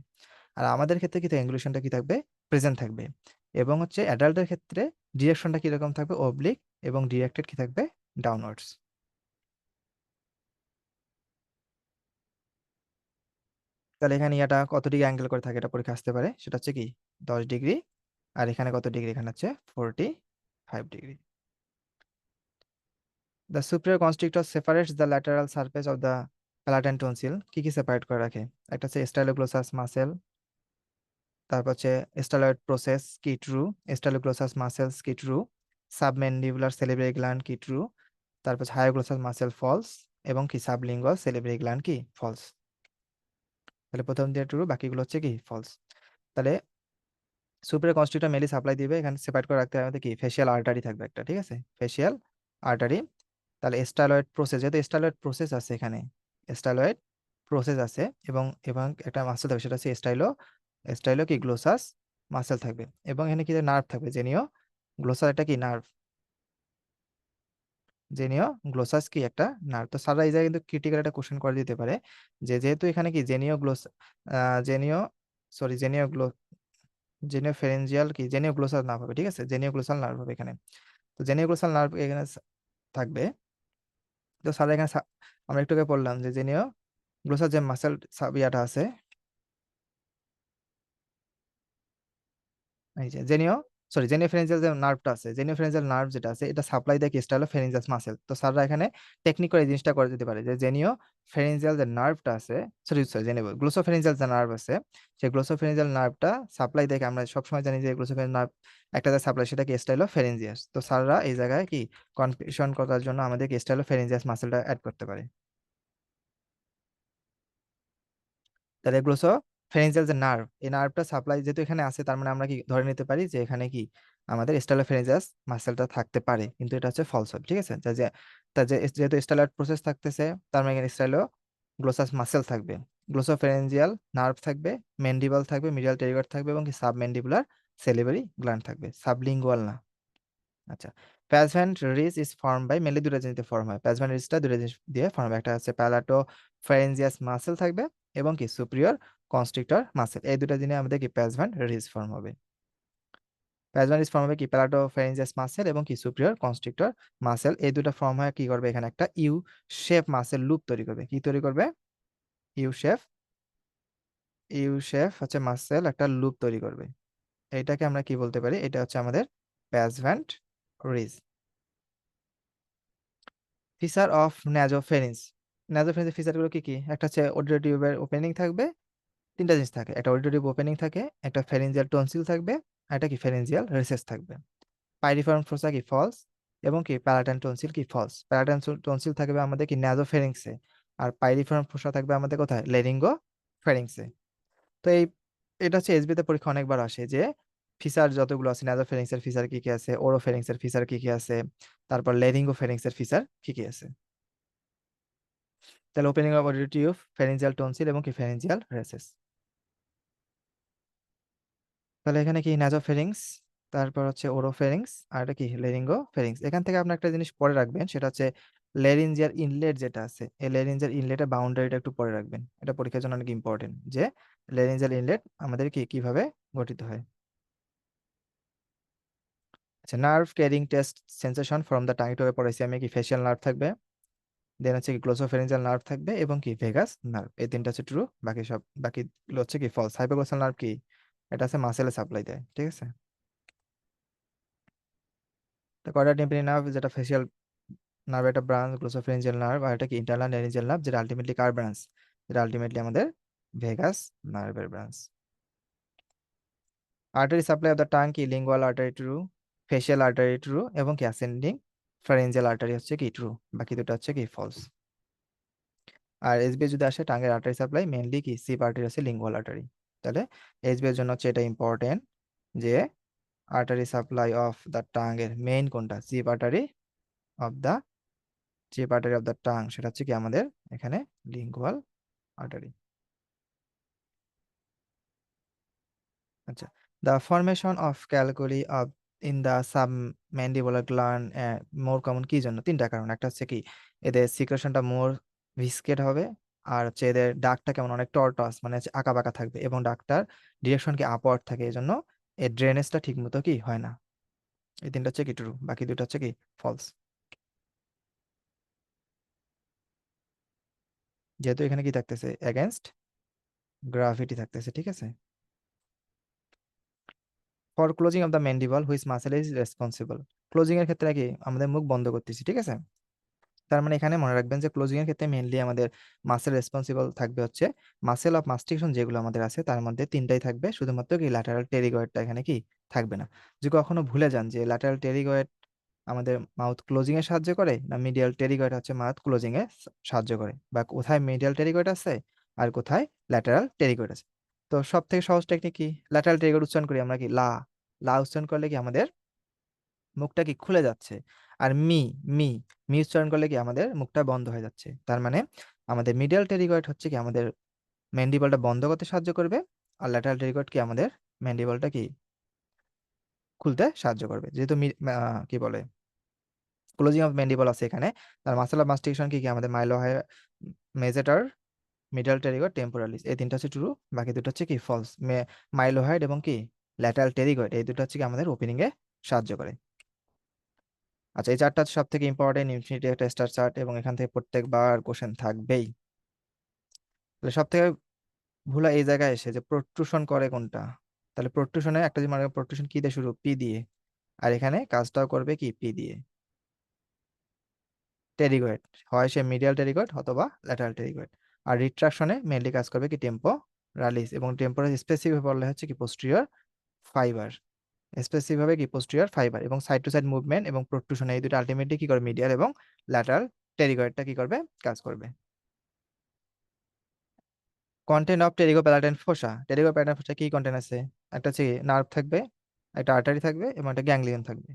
আর আমাদের ক্ষেত্রে কিন্তু অ্যাঙ্গুলেশনটা কি থাকবে, প্রেজেন্ট থাকবে। এবং হচ্ছে অ্যাডাল্টের ক্ষেত্রে ডিরেকশনটা কিরকম থাকবে, অবলিক, এবং ডিরেক্টেড কি থাকবে, ডাউনওয়ার্ডস। তাহলে এখানে এটা কত ডিগ্রি অ্যাঙ্গেল করে থাকে, এটা পরীক্ষা আসতে পারে, সেটা হচ্ছে কি 10 ডিগ্রি। আর এখানে কত ডিগ্রি, এখানে হচ্ছে 45 degree. The superior constrictor separates the lateral surface of the palatine tonsil, কি কি সেপারেট করে রাখে, একটা হচ্ছে স্টাইলোগ্লোসাস মাসেল, তারপর হচ্ছে স্টাইলয়েড প্রসেস কি ট্রু, স্টাইলোগ্লোসাস মাসেলস কি ট্রু, সাবম্যান্ডিবুলার সেলিব্রি গ্ল্যান্ড কি ট্রু, তারপর হায়োগ্লোসাস মাসেল ফলস, এবং কি সাবলিঙ্গুয়াল সেলিব্রি গ্ল্যান্ড কি ফলস। তাহলে প্রথম দিয়ে ট্রু, বাকিগুলো হচ্ছে কি ফলস। তাহলে সুপিরিয়র কনস্ট্রিক্টর মেনলি সাপ্লাই দিবে, এখানে সেপারেট করে রাখতে হবে আমাদের কি ফেসিয়াল আর্টারি থাকবে একটা, ঠিক আছে, ফেসিয়াল আর্টারি। তাহলে স্টাইলয়েড প্রসেস, যেহেতু স্টাইলয়েড প্রসেস আছে এখানে, স্টাইলয়েড প্রসেস আছে, এবং এবং একটা মাসেল থাকবে, সেটা হচ্ছে স্টাইলো কি গ্লোসাস মাসেল থাকবে, এবং এখানে কি নার্ভ থাকবে, জেনিও গ্লোসাস একটা কি নার্ভ, জেনিও গ্লোসাস কি একটা নার্ভ। তো স্যাররা এই জায়গায় কিন্তু ক্রিটিক্যাল একটা কোশ্চেন করে দিতে পারে, যে যেহেতু এখানে কি জেনিও জেনিও জেনিও ফেরেঞ্জিয়াল কি জেনিও গ্লোসাল নার্ভ হবে, ঠিক আছে, জেনিও গ্লোসাল নার্ভ হবে এখানে। তো জেনিও গ্লোসাল নার্ভ এখানে থাকবে। তো স্যার এখানে আমরা একটু আগে বললাম যে জেনিও গ্লোসাল যে মাসেল ইয়াটা আছে, এই যে জেনিও ফেরেঞ্জিয়াল যে নার্ভটা আছে, জেনিও ফেরেঞ্জিয়াল নার্ভ যেটা আছে এটা সাপ্লাই দেয় কি স্টাইলো ফেরেঞ্জিয়াস মাসেল। তো স্যাররা এখানে টেকনিক করে এই জিনিসটা করে দিতে পারে যে জেনিও ফেরেঞ্জিয়াল যে নার্ভটা আছে, সরি জেনিও গ্লোসোফেরেঞ্জিয়াল যে নার্ভ আছে, সেই গ্লোসোফেরেঞ্জিয়াল নার্ভটা সাপ্লাই দেয়, আমরা সবসময় জানি যে গ্লোসোফেরেঞ্জিয়াল নার্ভ একটা যে সাপ্লাই সেটা কি স্টাইলো ফেরেঞ্জিয়াস। তো স্যাররা এই জায়গায় কি কনফিউশন করার জন্য আমাদের কি স্টাইলো ফেরেঞ্জিয়াস মাসেলটা অ্যাড করতে পারে। তাহলে গ্লোসো ফেরেঞ্জিয়াল যে নার্ভ, এই নার্ভটা সাপ্লাই যেহেতু এখানে আছে, তার মানে আমরা কি ধরে নিতে পারি যে এখানে কি আমাদের স্টাইলোফেরেঞ্জিয়াস মাসেলটা থাকতে পারে, কিন্তু এটা হচ্ছে ফলস হবে, ঠিক আছে। যেহেতু স্টাইলয়েড প্রসেস থাকতেছে, তার মানে এখানে স্টাইলো গ্লোসাস মাসেল থাকবে, গ্লোসোফেরেঞ্জিয়াল নার্ভ থাকবে, ম্যান্ডিবল থাকবে, মিডিয়াল টেরিগট থাকবে, এবং কি সাবম্যান্ডিবুলার সেলিভারি গ্ল্যান্ড থাকবে, সাবলিঙ্গুয়াল না। আচ্ছা, Passavant ridge is form by mainly দুটো জিনিস দিয়ে ফর্ম হয়, প্যাসভ্যান্ট রিজটা দুটো জিনিস দিয়ে ফর্ম হবে, একটা হচ্ছে প্যালাটো ফ্যারেঞ্জিয়াস মাসেল থাকবে, এবং কি সুপিরিয়র কনস্ট্রিক্টর মাসেল, এই দুটো জিনিস আমাদের কি প্যাসভ্যান্ট রিজ ফর্ম হবে। প্যাসভ্যান্ট রিজ ফর্ম হবে কি প্যালাটো ফ্যারেঞ্জিয়াস মাসেল এবং কি সুপিরিয়র কনস্ট্রিক্টর মাসেল, এই দুটো ফর্ম হয় কি করবে, এখানে একটা ইউ শেপ মাসেল লুপ তৈরি করবে, কি তৈরি করবে, ইউ শেপ ইউ শেপ হচ্ছে মাসেল একটা লুপ তৈরি করবে। এইটাকে আমরা কি বলতে পারি, এটা হচ্ছে আমাদের প্যাসভ্যান্ট রিজ। ফিচার অফ ন্যাজোফেরিন্স, ন্যাজোফেরিন্সের ফিচারগুলো কি কি, একটা হচ্ছে অডিও টিউবের ওপেনিং থাকবে, তিনটা জিনিস থাকে, একটা অডিও টিউব ওপেনিং থাকে, একটা ফেরেঞ্জিয়াল টনসিল থাকবে, আর একটা কি ফেরেঞ্জিয়াল রেসেস থাকবে। পাইরিফর্ম ফোসা কি ফলস, এবং কি প্যালাটাইন টনসিল কি ফলস। প্যালাটাইন টনসিল থাকবে আমাদের কি ন্যাজোফেরিংসে, আর পাইরিফর্ম ফোসা থাকবে আমাদের কোথায়, লেরিঙ্গো ফেরিংসে। তো এটা হচ্ছে এসবি তে পরীক্ষা অনেকবার আসে যে ফিচার যতগুলো আছে, ন্যাজোফেরিংস এর ফিচার কি কি আছে, ওরোফেরিংস এর ফিচার কি কি আছে, তারপর লেরিঙ্গো ফেরিংস এর ফিচার কি কি আছে। তাহলে opening of audio tube, pharyngeal tonsil এবং কি ফ্যারেঞ্জিয়াল রেসেস। তাহলে এখানে কি নাজোফেরিংস, তারপর হচ্ছে ওরোফেরিংস, আর এটা কি লেরিঙ্গো ফেরিংস। এখান থেকে আপনি একটা জিনিস পরে রাখবেন, সেটা হচ্ছে লেরিঞ্জিয়ার ইনলেট যেটা আছে, এই লেরিঞ্জিয়ার ইনলেটের বাউন্ডারিটা একটু পরে রাখবেন, এটা পরীক্ষার জন্য অনেক ইম্পর্টেন্ট যে লেরিঞ্জিয়াল ইনলেট আমাদের কি কিভাবে গঠিত হয়। আচ্ছা, nerve carrying taste sensation from the tongue to পরেসিয়ামে কি ফেশিয়াল নার্ভ থাকবে, দেন হচ্ছে কি গ্লোসোফেরিঞ্জিয়াল নার্ভ থাকবে, এবং কি ভেগাস নার্ভ, এই তিনটা হচ্ছে ট্রু, বাকি সব বাকিগুলো হচ্ছে কি ফলস। হাইপোগ্লোসাল নার্ভ কি এটা আছে মাসেলে সাপ্লাই দেয়, ঠিক আছে। তো কয়টা টিম্পানি নার্ভ, যেটা ফেসিয়াল নার্ভ একটা ব্রাঞ্চ, গ্লোসোফারিঞ্জিয়াল নার্ভ, আর এটা কি ইন্টারনাল ল্যারিঞ্জিয়াল নার্ভ, যেটা আলটিমেটলি কার ব্রাঞ্চ, যেটা আলটিমেটলি আমাদের ভেগাস নার্ভের branch. Artery supply of the tongue কি lingual artery true, facial artery true, এবং কি অ্যাসেন্ডিং ফ্যারেঞ্জিয়াল আর্টারি হচ্ছে কি ট্রু, বাকি দুটো হচ্ছে কি ফলস। আর এসবিএস যদি আসে টাঙ্গের আর্টারি সাপ্লাই মেইনলি কি সিপ আর্টারি হচ্ছে লিঙ্গুয়াল আর্টারি। তাহলে এসবিএস জন্য হচ্ছে এটা ইম্পর্টেন্ট যে আর্টারি সাপ্লাই অফ দ্য টাঙ্গের মেইন কোনটা, chief artery of the chief artery of the tongue, সেটা হচ্ছে কি আমাদের এখানে লিঙ্গুয়াল আর্টারি। আচ্ছা, the formation of calculi of in the submandibular gland more common কি জন্য, তিনটা কারণ। একটা হচ্ছে কি এদের সিক্রেশনটা মোর ভিসকেট হবে, আর হচ্ছে এদের ডাকটা কেমন অনেক টর্টস মানে হচ্ছে আঁকা বাঁকা থাকবে, এবং ডাকটার ডিরেকশন কি আপওয়ার্ড থাকে, এই জন্য এর ড্রেনেজটা ঠিক মতো কি হয় না। এই তিনটা হচ্ছে কি ট্রু, বাকি দুটো হচ্ছে কি ফলস। যেহেতু এখানে কি থাকতেছে এগেনস্ট গ্রাভিটি থাকতেছে, ঠিক আছে। For closing of the mandible which muscle is responsible, closing এর ক্ষেত্রে কি আমাদের মুখ বন্ধ করতেছি, ঠিক আছে। তার মানে এখানে মনে রাখবেন যে ক্লোজিং এর ক্ষেত্রে মেইনলি আমাদের মাসেল রেসপন্সিবল থাকবে হচ্ছে মাসেল অফ মাস্টিকেশন, যেগুলো আমাদের আছে তার মধ্যে তিনটাই থাকবে, শুধুমাত্র কি ল্যাটারাল টেরিগয়েডটা এখানে কি থাকবে না। যদি কখনো ভুলে যান যে ল্যাটারাল টেরিগয়েড আমাদের মাউথ ক্লোজিং এ সাহায্য করে না মিডিয়াল টেরিগয়েড হচ্ছে মাউথ ক্লোজিং এ সাহায্য করে, বা কোথায় মিডিয়াল টেরিগয়েড আছে আর কোথায় ল্যাটারাল টেরিগয়েড আছে। তো সব থেকে সহজ টেকনিক কি, ল্যাটারাল টেরিগয়েড উচ্চারণ করি আমরা কি লা, লা উচ্চারণ করলে কি আমাদের মুখটা কি খুলে যাচ্ছে, আর মি, মি, মি উচ্চারণ করলে কি আমাদের মুখটা বন্ধ হয়ে যাচ্ছে। তার মানে আমাদের মিডিয়াল টেরিগয়েড হচ্ছে কি আমাদের ম্যান্ডিবলটা বন্ধ করতে সাহায্য করবে, আর ল্যাটারাল টেরিগয়েড কি আমাদের ম্যান্ডিবলটা কি খুলতে সাহায্য করবে। যেহেতু কি বলে ক্লোজিং অফ ম্যান্ডিবল আছে এখানে, তার মাসেল অফ মাস্টিকেশন কি কি আমাদের মাইলো মেজেটার, মিডিয়াল টেরিগয়েড, টেম্পোরালিস, এই তিনটা হচ্ছে ট্রু, বাকি দুটো হচ্ছে কি ফলস। মাইলোহাইড এবং কি ল্যাটারাল টেরিগয়েড এই দুটো হচ্ছে কি আমাদের ওপেনিং এ সাহায্য করে। আচ্ছা, এই চারটা সব থেকে ইম্পর্টেন্ট ইনফিনিটি একটা স্টার চার্ট, এবং এখান থেকে প্রত্যেকবার কোশ্চেন থাকবেই। তাহলে সব থেকে ভুলা এই জায়গায় এসে যে প্রোট্রুশন করে কোনটা, তাহলে প্রোট্রুশনে একটা যে মানে প্রোট্রুশন কি দিয়ে শুরু, পি দিয়ে, আর এখানে কাজটাও করবে কি পি দিয়ে, টেরিগয়েড, হয় সে মিডিয়াল টেরিগয়েড অথবা ল্যাটারাল টেরিগয়েড। আর রিট্রাকশনে মেনলি কাজ করবে কি টেম্পোরালিস, এবং টেম্পোরাল স্পেসিফিক বললে হচ্ছে কি পোস্টেরিয়র ফাইবার, স্পেসিফিক ভাবে কি পোস্টেরিয়র ফাইবার, এবং সাইড টু সাইড মুভমেন্ট এবং প্রোট্রুশন এই দুটো আলটিমেটলি কি করে মিডিয়াল এবং ল্যাটারাল টেরিগয়েডটা কি করবে কাজ করবে। Content of pterygopalatine fossa, pterygopalatine fossa কি কন্টেন্ট আছে, একটা হচ্ছে নার্ভ থাকবে, একটা আর্টারি থাকবে, এবং একটা গ্যাংলিয়ন থাকবে,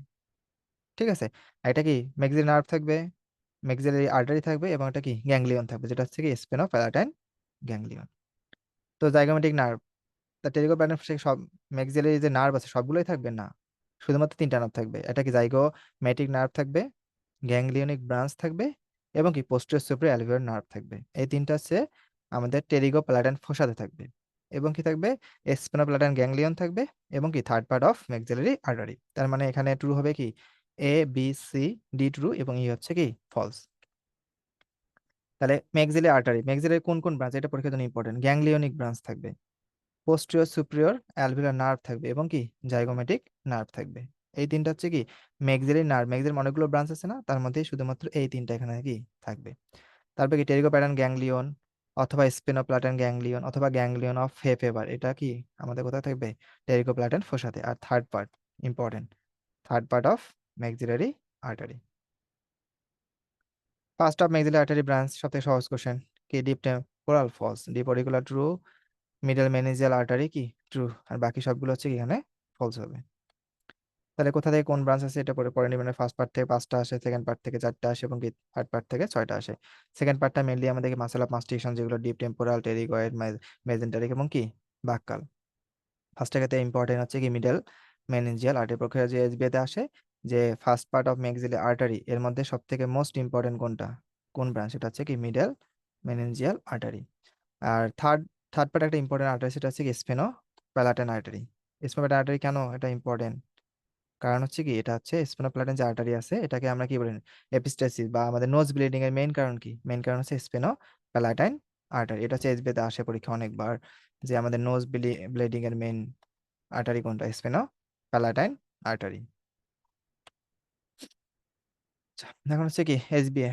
ঠিক আছে। আর এটা কি ম্যাক্সিলারি নার্ভ থাকবে, ম্যাক্সিলারি আর্টারি থাকবে, এবং এটা কি গ্যাংলিয়ন থাকবে, যেটা হচ্ছে কি স্পেনো প্যালাটাইন গ্যাংলিয়ন। তো জাইগোমেটিক নার্ভ, তা টেরিগো প্যালাটাইন ফোসা সব ম্যাক্সিলারি যে নার্ভ আছে সবগুলোই থাকবে না, শুধুমাত্র তিনটা নার্ভ থাকবে। এটা কি জাইগোমেটিক নার্ভ থাকবে, গ্যাংলিয়নিক ব্রাঞ্চ থাকবে, এবং কি পোস্টেরিয়র সুপিরিয়র অ্যালভিওলার নার্ভ থাকবে। এই তিনটা হচ্ছে আমাদের টেরিগো প্যালাটাইন ফোসাতে থাকবে, এবং কি থাকবে স্পেনোপ্যালাটাইন গ্যাংলিয়ন থাকবে, এবং কি third part of maxillary artery. তার মানে এখানে ট্রু হবে কি A B C D true, এবং ই হচ্ছে কি ফলস। তাহলে ম্যাক্সিলারি আর্টারি, ম্যাক্সিলারি কোন কোন ব্রাঞ্চ এটা পরীক্ষার জন্য ইম্পর্টেন্ট, গ্যাংলিয়নিক ব্রাঞ্চ থাকবে, পোস্টেরিয়র সুপিরিয়র অ্যালভিওলার নার্ভ থাকবে, এবং কি জাইগোমেটিক নার্ভ থাকবে। এই তিনটা হচ্ছে কি ম্যাক্সিলারি নার্ভ, ম্যাক্সিলারি অনেকগুলো ব্রাঞ্চ আছে না, তার মধ্যে শুধুমাত্র এই তিনটা এখানে কি থাকবে। তারপরে কি টেরিগোপ্যাটার্ন গ্যাংলিয়ন, অথবা স্পেনোপ্লাটার্ন গ্যাংলিয়ন, অথবা গ্যাংলিয়ন অফ ফেবার, এটা কি আমাদের কোথায় থাকবে টেরিগোপ্লাটার্ন ফোসাতে। আর third part important, third part of maxillary artery. First of maxillary artery branch, সবথেকে সহজ কোশ্চেন, কি deep temporal false, deep auricular true, middle meningeal artery কি ট্রু, আর বাকি সবগুলো হচ্ছে কি এখানে ফলস হবে। তাহলে কোথা থেকে কোন ব্রাঞ্চ আছে এটা পরে পরে নিবেন, ফার্স্ট পার্ট থেকে পাঁচটা আসে, সেকেন্ড পার্ট থেকে চারটা আসে, এবং কি থার্ড পার্ট থেকে ছয়টা আসে। সেকেন্ড পার্টটা মেনলি আমাদেরকে মাসেল অফ মাস্টিকেশন, যেগুলো ডিপ টেম্পোরাল, টেরিগয়েড, মেজেন্টারিক, এবং কি বাক্কাল। ফার্স্টের ক্ষেত্রে ইম্পর্টেন্ট হচ্ছে কি মিডল মেনিনজিয়াল আর্টারি, প্রক্রিয়া যে এসবিতে আসে যে first part of maxillary artery এর মধ্যে সব থেকে মোস্ট ইম্পর্টেন্ট কোনটা, কোন ব্রাঞ্চ, এটা হচ্ছে কি মিডল মেনিনজিয়াল আর্টারি। আর থার্ড থার্ড পার্ট একটা ইম্পর্টেন্ট আর্টারি, সেটা হচ্ছে কি স্পেনো প্যালাটাইন আর্টারি। স্পেনো প্যালাটাইন আর্টারি কেন এটা ইম্পর্টেন্ট, কারণ হচ্ছে কি এটা হচ্ছে স্পেনোপ্লাটেন যে আর্টারি আছে এটাকে আমরা কি বলি এপিস্টাসিস, বা আমাদের নোজ ব্লিডিং এর মেইন কারণ কি, মেইন কারণ হচ্ছে স্পেনোপ্লাটাইন আর্টারি। এটা হচ্ছে এসবিতে আসে পরীক্ষা অনেকবার, যে আমাদের নোজ ব্লিডিং এর মেইন আর্টারি কোনটা? Sphenopalatine artery. এখন হচ্ছে কি এসবিএ,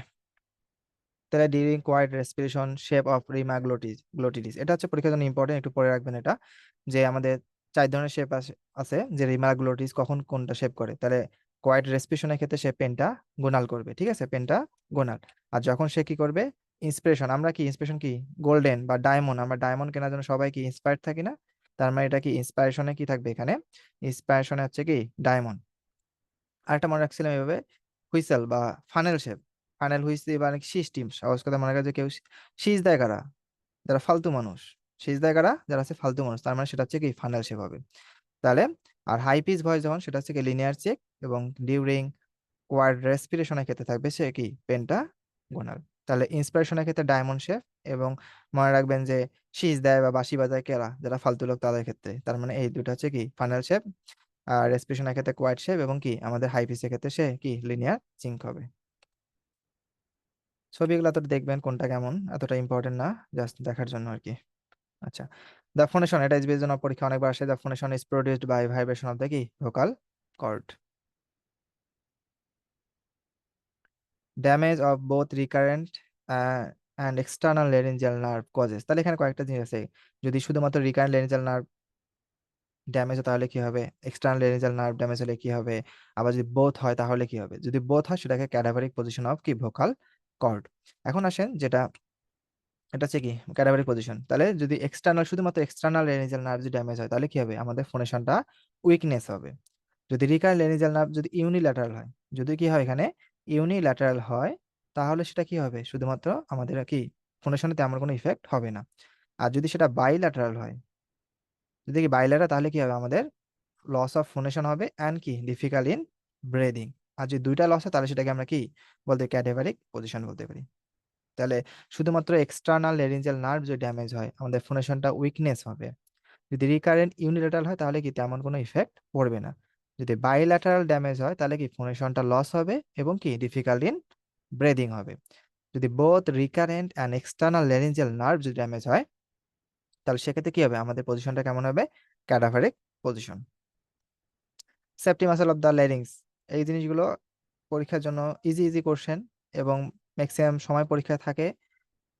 তাহলে during quiet respiration shape of rima glottidis, এটা হচ্ছে পরীক্ষার জন্য ইম্পর্টেন্ট, একটু পরে রাখবেন এটা, যে আমাদের 4 ধরনের শেপ আছে আছে যে রিমা গ্লোটিস কখন কোনটা শেপ করে। তাহলে কোয়াইট রেসপিরেশনের ক্ষেত্রে সে পেনটা গোনাল করবে, ঠিক আছে, পেনটা গোনাল। আর যখন সে কি করবে ইন্সপিরেশন, আমরা কি ইন্সপিরেশন কি গোল্ডেন বা ডায়মন্ড, আমরা ডায়মন্ড কেনার জন্য সবাই কি ইন্সপায়ার্ড থাকি না, তার মানে এটা কি ইন্সপায়ারেশনে কি থাকবে এখানে, ইন্সপায়ারেশনে হচ্ছে কি ডায়মন্ড। আরেকটা মনে রাখছিলাম এভাবে, হুইসেল বা ফানেল শেপ, ফানেল হুইসেল বা শীষ টিম, সহজ কথা মনে রাখা, যে কেউ শীষ দেয় কারা, যারা ফালতু মানুষ, শীষ দেয় কারা, যারা আছে ফালতু মানুষ, তার মানে সেটা হচ্ছে কি ফানেল শেপ হবে। তাহলে আর হাই পিচ ভয়েস যখন, সেটা হচ্ছে কি লিনিয়ার চেক, এবং ডিউরিং কোয়াড রেসপিরেশনের ক্ষেত্রে থাকবে সে কি পেন্টাগোনাল। তাহলে ইন্সপিরেশনের ক্ষেত্রে ডায়মন্ড শেপ, এবং মনে রাখবেন যে শীষ দেয় বা বাঁশি বাজায় কেরা, যারা ফালতু লোক তাদের ক্ষেত্রে, তার মানে এই দুটো হচ্ছে কি ফানেল শেপ। আর রেসপিরেশনের ক্ষেত্রে কোয়াড শেপ, এবং কি আমাদের হাই পিচের ক্ষেত্রে সে কি লিনিয়ার চিঙ্ক হবে। ছবিগুলো তো দেখবেন কোনটা কেমন, এতটা ইম্পর্টেন্ট না, জাস্ট দেখার জন্য আর কি। আচ্ছা, দ্য ফোনেশন, এটা এসবিএস জন্য পরীক্ষা অনেকবার আসে, the phonation is produced by vibration of the কি vocal cord, damage of both recurrent and external laryngeal nerve causes. তাহলে এখানে কয়েকটা জিনিস আছে, যদি শুধুমাত্র রিকারেন্ট লেরিঞ্জিয়াল নার্ভ ড্যামেজ হয় তাহলে কি হবে, এক্সটার্নাল লেরিঞ্জিয়াল নার্ভ ড্যামেজ হলে কি হবে, আবার যদি বোথ হয় তাহলে কি হবে, যদি বোথ হয় সেটাকে ক্যাডাভারিক পজিশন অফ কি ভোকাল কর্ড। এখন আসেন যেটা, এটা হচ্ছে কি ক্যাডাভারিক পজিশন, তাহলে যদি এক্সটার্নাল শুধুমাত্র এক্সটার্নাল লেরিঞ্জিয়াল নার্ভ যদি ড্যামেজ হয় তাহলে কি হবে, আমাদের ফোনেশনটা উইকনেস হবে। যদি রিকারেন্ট লেরিঞ্জিয়াল নার্ভ যদি ইউনিল্যাটারাল হয়, যদি কি হয় এখানে ইউনিল্যাটারাল হয়, তাহলে সেটা কি হবে, শুধুমাত্র আমাদের কি ফোনেশনে তেমন কোনো ইফেক্ট হবে না। আর যদি সেটা বাইল্যাটারাল হয়, যদি কি বাইল্যাটারাল, তাহলে কি হবে আমাদের লস অফ ফোনেশন হবে অ্যান্ড কি ডিফিকাল্ট ইন ব্রেদিং। আর যদি দুইটা লস হয় তাহলে সেটাকে আমরা কি বলতে ক্যাডাভারিক পজিশন বলতে পারি। তাহলে শুধুমাত্র এক্সটার্নাল লেরিঞ্জিয়াল নার্ভ যদি ড্যামেজ হয় আমাদের ফোনেশনটা উইকনেস হবে। যদি রিকারেন্ট ইউনিল্যাটারাল হয় তাহলে কি তেমন কোনো ইফেক্ট পড়বে না। যদি বাইল্যাটারাল ড্যামেজ হয় তাহলে কি ফোনেশনটা লস হবে এবং কি ডিফিকাল্ট ইন ব্রেদিং হবে। যদি both recurrent and external laryngeal nerve যদি ড্যামেজ হয় তাহলে সেক্ষেত্রে কি হবে, আমাদের পজিশনটা কেমন হবে, cadaveric position. Safety muscle of the larynx, এই জিনিসগুলো পরীক্ষার জন্য ইজি ইজি কোশ্চেন, এবং ম্যাক্সিমাম সময় পরীক্ষায় থাকে,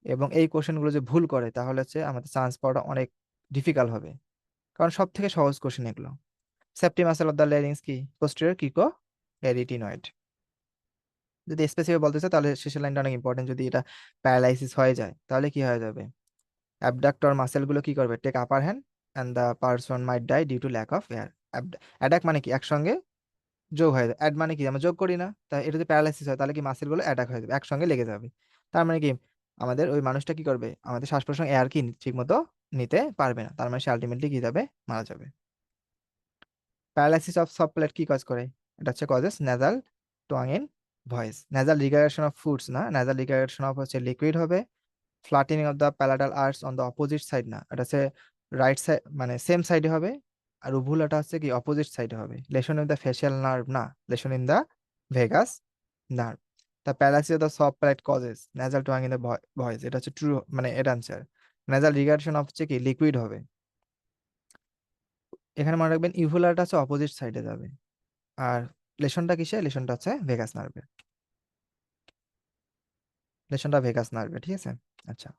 এবং এই কোশ্চেনগুলো যে ভুল করে তাহলে হচ্ছে আমাদের চান্স পাওয়াটা অনেক ডিফিকাল্ট হবে, কারণ সব থেকে সহজ কোশ্চেন এগুলো। Safety muscle of the larynx কি পোস্টেরিয়র কিকো এরিটিনয়েড। যদি স্পেসিফিক বলতে চাই তাহলে শেষের লাইনটা অনেক ইম্পর্টেন্ট, যদি এটা প্যারালাইসিস হয়ে যায় তাহলে কি হয়ে যাবে, অ্যাবডাক্টর মাসেলগুলো কি করবে, take upper hand and the person might die due to lack of air. অ্যাডাক মানে কি একসঙ্গে যোগ হয়ে যায়, অ্যাড মানে কি আমরা যোগ করি না, তাই এটা যদি প্যারালাইসিস হয় তাহলে কি মাসেলগুলো অ্যাটাক হয়ে যাবে, একসঙ্গে লেগে যাবে। তার মানে কি আমাদের ওই মানুষটা কি করবে, আমাদের শ্বাস প্রশ্বাস এয়ার কি ঠিক মতো নিতে পারবে না, তার মানে সে আলটিমেটলি কি যাবে, মারা যাবে। প্যারালাইসিস অফ সফট কি কজ করে, এটা হচ্ছে causes nasal twang in voice, nasal regurgitation of foods না, নেজাল রিগারেশন অফ হচ্ছে লিকুইড হবে। Flattening of the palatal arches on the opposite side না, এটা হচ্ছে রাইট সাইড মানে সেম সাইডে হবে, আর উভুলাটা হচ্ছে কি অপোজিট সাইডে হবে। Lesion in the facial nerve না, lesion in the vagus nerve. The paralysis of the soft palate causes nasal twang in the voice, এটা হচ্ছে ট্রু মানে এটা আনসার। নেজাল রিগারেশন অফ হচ্ছে কি লিকুইড হবে। এখানে মনে রাখবেন ইভুলাটা হচ্ছে অপোজিট সাইডে যাবে, আর লেশনটা কিসে, লেশনটা হচ্ছে ভেগাস নার্ভে, লেশনটা ভেগাস নার্ভে, ঠিক আছে। আচ্ছা,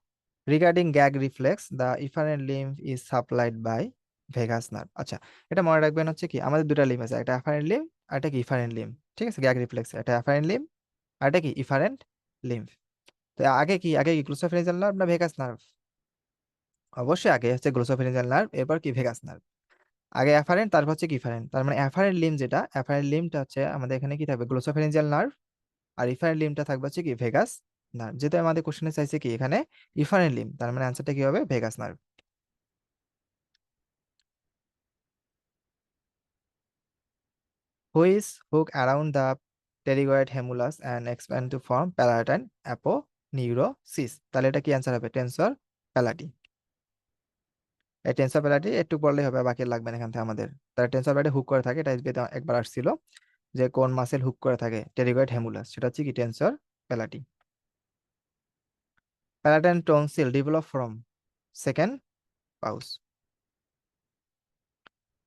regarding gag reflex the efferent limb is supplied by vagus nerve. আচ্ছা, এটা মনে রাখবেন হচ্ছে কি আমাদের দুটা লিম্ফ আছে, একটা অ্যাফারেন্ট লিম্ফ আর একটা কি ইফারেন্ট লিম্ফ, ঠিক আছে, গ্যাগ রিফ্লেক্স এটা অ্যাফারেন্ট লিম্ফ আর এটা কি ইফারেন্ট লিম্ফ। তো আগে কি গ্লুসোফেরিঞ্জিয়াল নার্ভ না ভেগাস নার্ভ, অবশ্যই আগে হচ্ছে গ্লুসোফেরিঞ্জিয়াল নার্ভ, এরপর কি ভেগাস নার্ভ, আগে অ্যাফারেন্ট তারপর হচ্ছে কি ইফারেন্ট, তার মানে অ্যাফারেন্ট লিম্ফ যেটা, অ্যাফারেন্ট লিম্ফটা হচ্ছে আমাদের এখানে কি থাকবে গ্লুসোফেরিঞ্জিয়াল নার্ভ, আর ইফারেন্ট লিম্বটা থাকবে হচ্ছে কি ভেগাস নার্ভ। যেহেতু আমাদের কোশ্চেনে চাইছে কি এখানে ইফারেন্ট লিম্ব, তার মানে আনসারটা কি হবে vagus nerve. Which hook around the pterygoid hamulus and expand to form palatine aponeurosis, তাহলে এটা কি অ্যান্সার হবে টেন্সর প্যালাটি। এই টেন্সর প্যালাটি একটু পড়লেই হবে, বাকি লাগবে না এখান থেকে আমাদের। তাহলে টেন্সর প্যালাটি হুক করে থাকে, এটা SBতে একবার আসছিল, যে কোন মাসেল হুক করে থাকে টেরিগয়েড হেমুলাস, সেটা হচ্ছে কি tensor palati. Palatine tonsil develop from second pouch.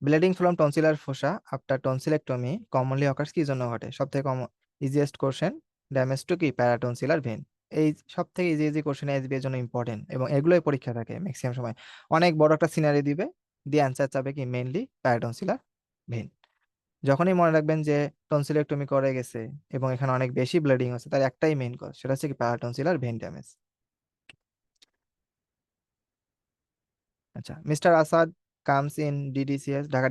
Bleeding from tonsillar fossa after tonsillectomy commonly occurs কি জন্য ঘটে? সব থেকে common easiest question, damage to কি প্যারাটনসিলার ভেন। এই সব থেকে ইজি ইজি কোশ্চেন এসবি এর জন্য ইম্পর্টেন্ট, এবং এগুলোই পরীক্ষা থাকে ম্যাক্সিমাম সময়। অনেক বড় একটা সিনারি দিবে, দিয়ে অ্যান্সার চাবে কি মেইনলি প্যারাটনসিলার ভেন। যখনই মনে রাখবেন যে টনসিলেক্টমি করে গেছে এবং এখানে অনেক বেশি ব্লিডিং হচ্ছে, তার একটাই মেইন কজ, সেটা হচ্ছে কি প্যারাটনসিলার ভেন ড্যামেজ। আচ্ছা, mister Asad comes in DDCS, Dhaka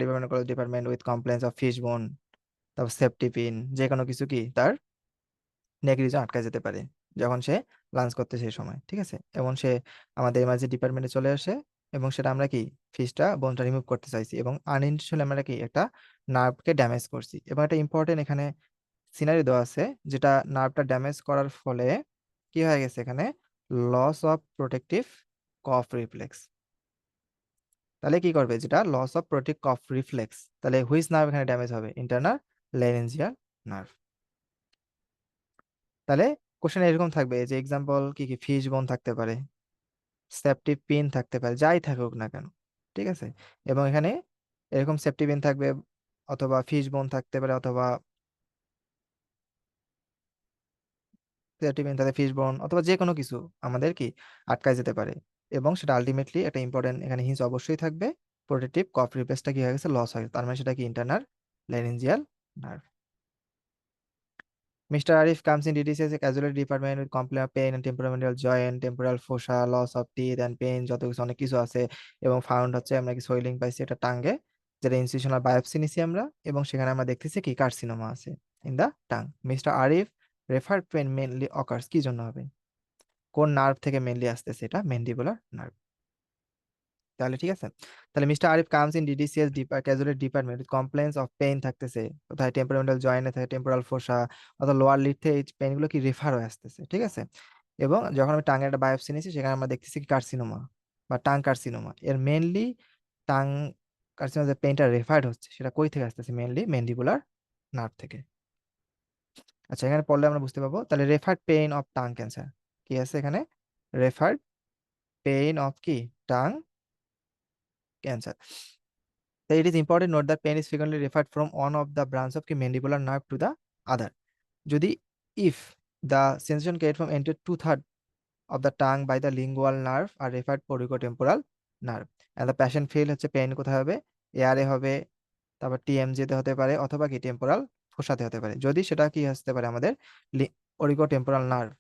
department with complaints of fish bone, তারপর সেফটি পিন, যে কোনো কিছু কি তার নেক রিজন আটকায় যেতে পারে যখন সে লাঞ্চ করতে সেই সময়, ঠিক আছে। এবং সে আমাদের এমার্জেন্সি ডিপার্টমেন্টে চলে আসে, এবং সেটা আমরা কি ফিশটা বোনটা রিমুভ করতে চাইছি, এবং আনইনটেনশনালি আমরা কি একটা নার্ভকে ড্যামেজ করছি। এবং একটা ইম্পর্টেন্ট এখানে সিনারি দেওয়া আছে, যেটা নার্ভটা ড্যামেজ করার ফলে কি হয়ে গেছে এখানে, loss of protective cough reflex. তাহলে কি করবে, যেটা loss of protective cough reflex, তাহলে হুইচ নার্ভ এখানে ড্যামেজ হবে, ইন্টারনাল ল্যারিঞ্জিয়াল নার্ভ। তাহলে কোশ্চেন এরকম থাকবে যে এক্সাম্পল কি কি, ফিশ বোন থাকতে পারে, সেপ্টি পিন থাকতে পারে, যাই থাকুক না কেন, ঠিক আছে। এবং এখানে এরকম সেপ্টি পিন থাকবে, অথবা ফিশ বোন থাকতে পারে, অথবা সেপ্টি পিন তাদের ফিশ বোন, অথবা যে কোনো কিছু আমাদের কি আটকায় যেতে পারে। এবং সেটা আলটিমেটলি একটা ইম্পর্টেন্ট এখানে হিন্স অবশ্যই থাকবে, প্রোটেক্টিভ কফ রিপ্লেসটা কি হয়ে গেছে, লস হয়ে গেছে, তার মানে সেটা কি internal laryngeal nerve. Mr. Arif comes in DDC as a casualty department with complaint of pain and temporal joint, temporal fossa, loss of teeth and pain, যত কিছু অনেক কিছু আছে। এবং ফাউন্ড হচ্ছে আমরা কি সোয়েলিং পাইছি এটা টাঙ্গে, যেটা ইনসিশনাল বায়োপসি নিছি আমরা, এবং সেখানে আমরা দেখতেছি কি কার্সিনোমা আছে in the tongue. Mister Arif referred pain mainly occurs কি জন্য হবে, কোন নার্ভ থেকে মেনলি আসতেছে, এটা ম্যান্ডিবুলার নার্ভ। তাহলে ঠিক আছে। তাহলে mister Arif comes in DDCS casualty department with complaints of pain থাকতেছে, কোথায় টেম্পোরাল জয়েন্টে থাকে, টেম্পোরাল ফোসা অথবা লোয়ার লিড থেকে এই পেইনগুলো কি রেফার হয়ে আসতেছে, ঠিক আছে। এবং যখন আমি টাঙ্গের একটা বায়োপসি নিয়েছি, সেখানে আমরা দেখতেছি কি কার্সিনোমা বা টাং কার্সিনোমা। এর মেনলি টাং কার্সিনোমা যে পেইনটা রেফার্ড হচ্ছে, সেটা কই থেকে আসতেছে, মেনলি ম্যান্ডিবুলার নার্ভ থেকে। আচ্ছা, এখানে পড়লে আমরা বুঝতে পারবো। তাহলে referred pain of tongue cancer কি আছে এখানে, রেফার্ড পেইন অফ কি tongue cancer. So it is important note that pain is frequently referred from one of the branch of the mandibular nerve to the other. যদি if the sensation carried from entire two-third of the tongue by the lingual nerve are referred poricotemporal nerve, and the patient feel হচ্ছে pain কোথায় হবে, এয়ারে হবে, তারপর TMG তে হতে পারে, অথবা কি টেম্পোরাল ফোসাতে হতে পারে। যদি সেটা কি আসতে পারে আমাদের অরিকোটেম্পোরাল নার্ভ,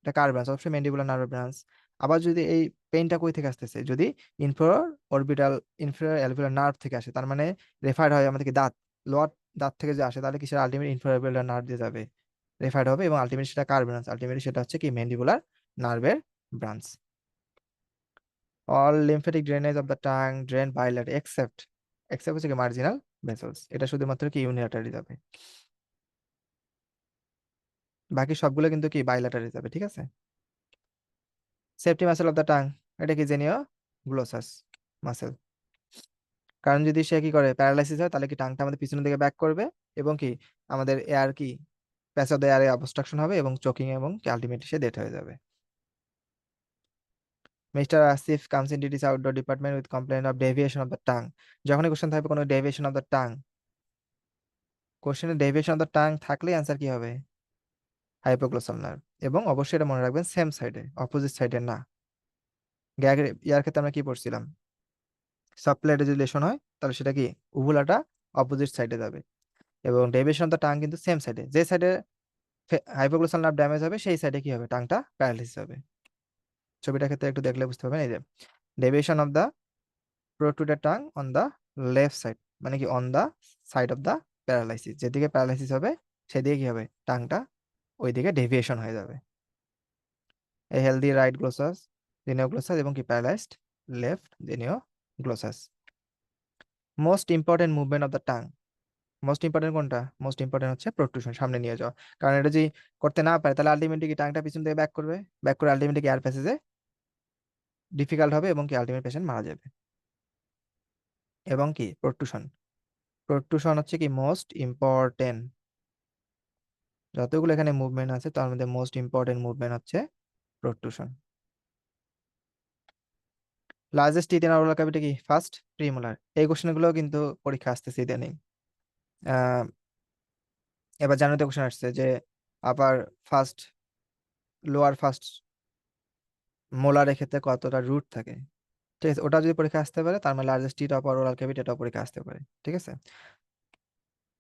এটা কার ব্রাঞ্চ, অবশ্যই ম্যান্ডিবুলার নার্ভ ব্রাঞ্চ। আবার যদি এই পেইনটা কই থেকে আসতেছে, যদি inferior orbital inferior alveolar nerve থেকে আসে, তার মানে রেফার্ড হয় আমাদের কি দাঁত, লোয়ার দাঁত থেকে যে আসে, তাহলে কি সেটা আলটিমেট ইনফেরিয়র অরবিটাল নার্ভ দিয়ে যাবে, রেফার্ড হবে, এবং আলটিমেট সেটা কার ব্রাঞ্চ, আলটিমেটলি সেটা হচ্ছে কি ম্যান্ডিবুলার নার্ভের branch. All lymphatic drainage of the tongue drain bilateral except, except হচ্ছে কি মার্জিনাল ভেসেলস, এটা শুধুমাত্র কি ইউনিল্যাটারি যাবে, বাকি সবগুলো কিন্তু কি বাইলেটারি যাবে, ঠিক আছে। Safety muscle of the tongue, এটা কি জেনিও গ্লোসাস মাসেল। কারণ যদি সে কি করে প্যারালাইসিস হয়, তাহলে কি টাংটা আমাদের পিছনের দিকে ব্যাক করবে, এবং কি আমাদের এয়ার কি প্যাস অফ দ্য এয়ারে অবস্ট্রাকশন হবে, এবং চোকিং, এবং আলটিমেটলি সে ডেথ হয়ে যাবে। Mister Asif comes in DTS outdoor department with complaint of deviation of the tongue, যখনই কোশ্চেন থাকবে কোনো ডেভিয়েশন অফ দ্য টাং, কোশ্চেনে ডেভিয়েশন অফ দ্য টাং থাকলে অ্যান্সার কি হবে, হাইপোগ্লোসাল নার্ভ। এবং অবশ্যই এটা মনে রাখবেন সেম সাইডে, অপোজিট সাইডে না। গ্যাগ ইয়ার ক্ষেত্রে আমরা কি পড়ছিলাম, সাবপ্লেটে যদি লেশন হয়, তাহলে সেটা কি উভুলাটা অপোজিট সাইডে যাবে, এবং ডেভিয়েশন অফ দ্য টাং কিন্তু সেম সাইডে, যে সাইডে হাইপোগ্লোসাল নার্ভ ড্যামেজ হবে সেই সাইডে কি হবে, টাংটা প্যারালাইসিস হবে। ছবিটার ক্ষেত্রে একটু দেখলে বুঝতে পারবেন, এই যে deviation of the protruded tongue on the left side, মানে কি on the side of the paralysis, যেদিকে প্যারালাইসিস হবে সেদিকে কি হবে, টাংটা ওইদিকে ডেভিয়েশন হয়ে যাবে। এ হেলদি রাইট গ্লোসাস, জেনিও গ্লোসাস, এবং কি paralysed left genioglossus. Most important movement of the tongue, most important কোনটা, মোস্ট ইম্পর্টেন্ট হচ্ছে প্রোট্রুশন, সামনে নিয়ে যাওয়া। কারণ এটা যদি করতে না পারে, তাহলে আলটিমেটলি কি টাংটা পিছন থেকে ব্যাক করবে, ব্যাক করে আলটিমেটলি কি এয়ার প্যাসেজে ডিফিকাল্ট হবে, এবং কি আলটিমেট পেশেন্ট মারা যাবে। এবং কি প্রোট্রুশন, প্রোট্রুশন হচ্ছে কি মোস্ট ইম্পর্টেন্ট, যতগুলো এখানে মুভমেন্ট আছে তার মধ্যে মোস্ট ইম্পর্টেন্ট মুভমেন্ট হচ্ছে protrusion. Largest teeth in oral cavity কি? First premolar. এই কোশ্চেনগুলো কিন্তু পরীক্ষা আসতেছে ইদানিং। আহ, এবার জানুয়ারিতে কোশ্চেন আসছে যে আবার ফার্স্ট, লোয়ার ফার্স্ট মোলারের ক্ষেত্রে কতটা রুট থাকে। ঠিক আছে, ওটা যদি পরীক্ষা আসতে পারে তার মানে largest teeth of oral cavity এটাও পরীক্ষা আসতে পারে। ঠিক আছে,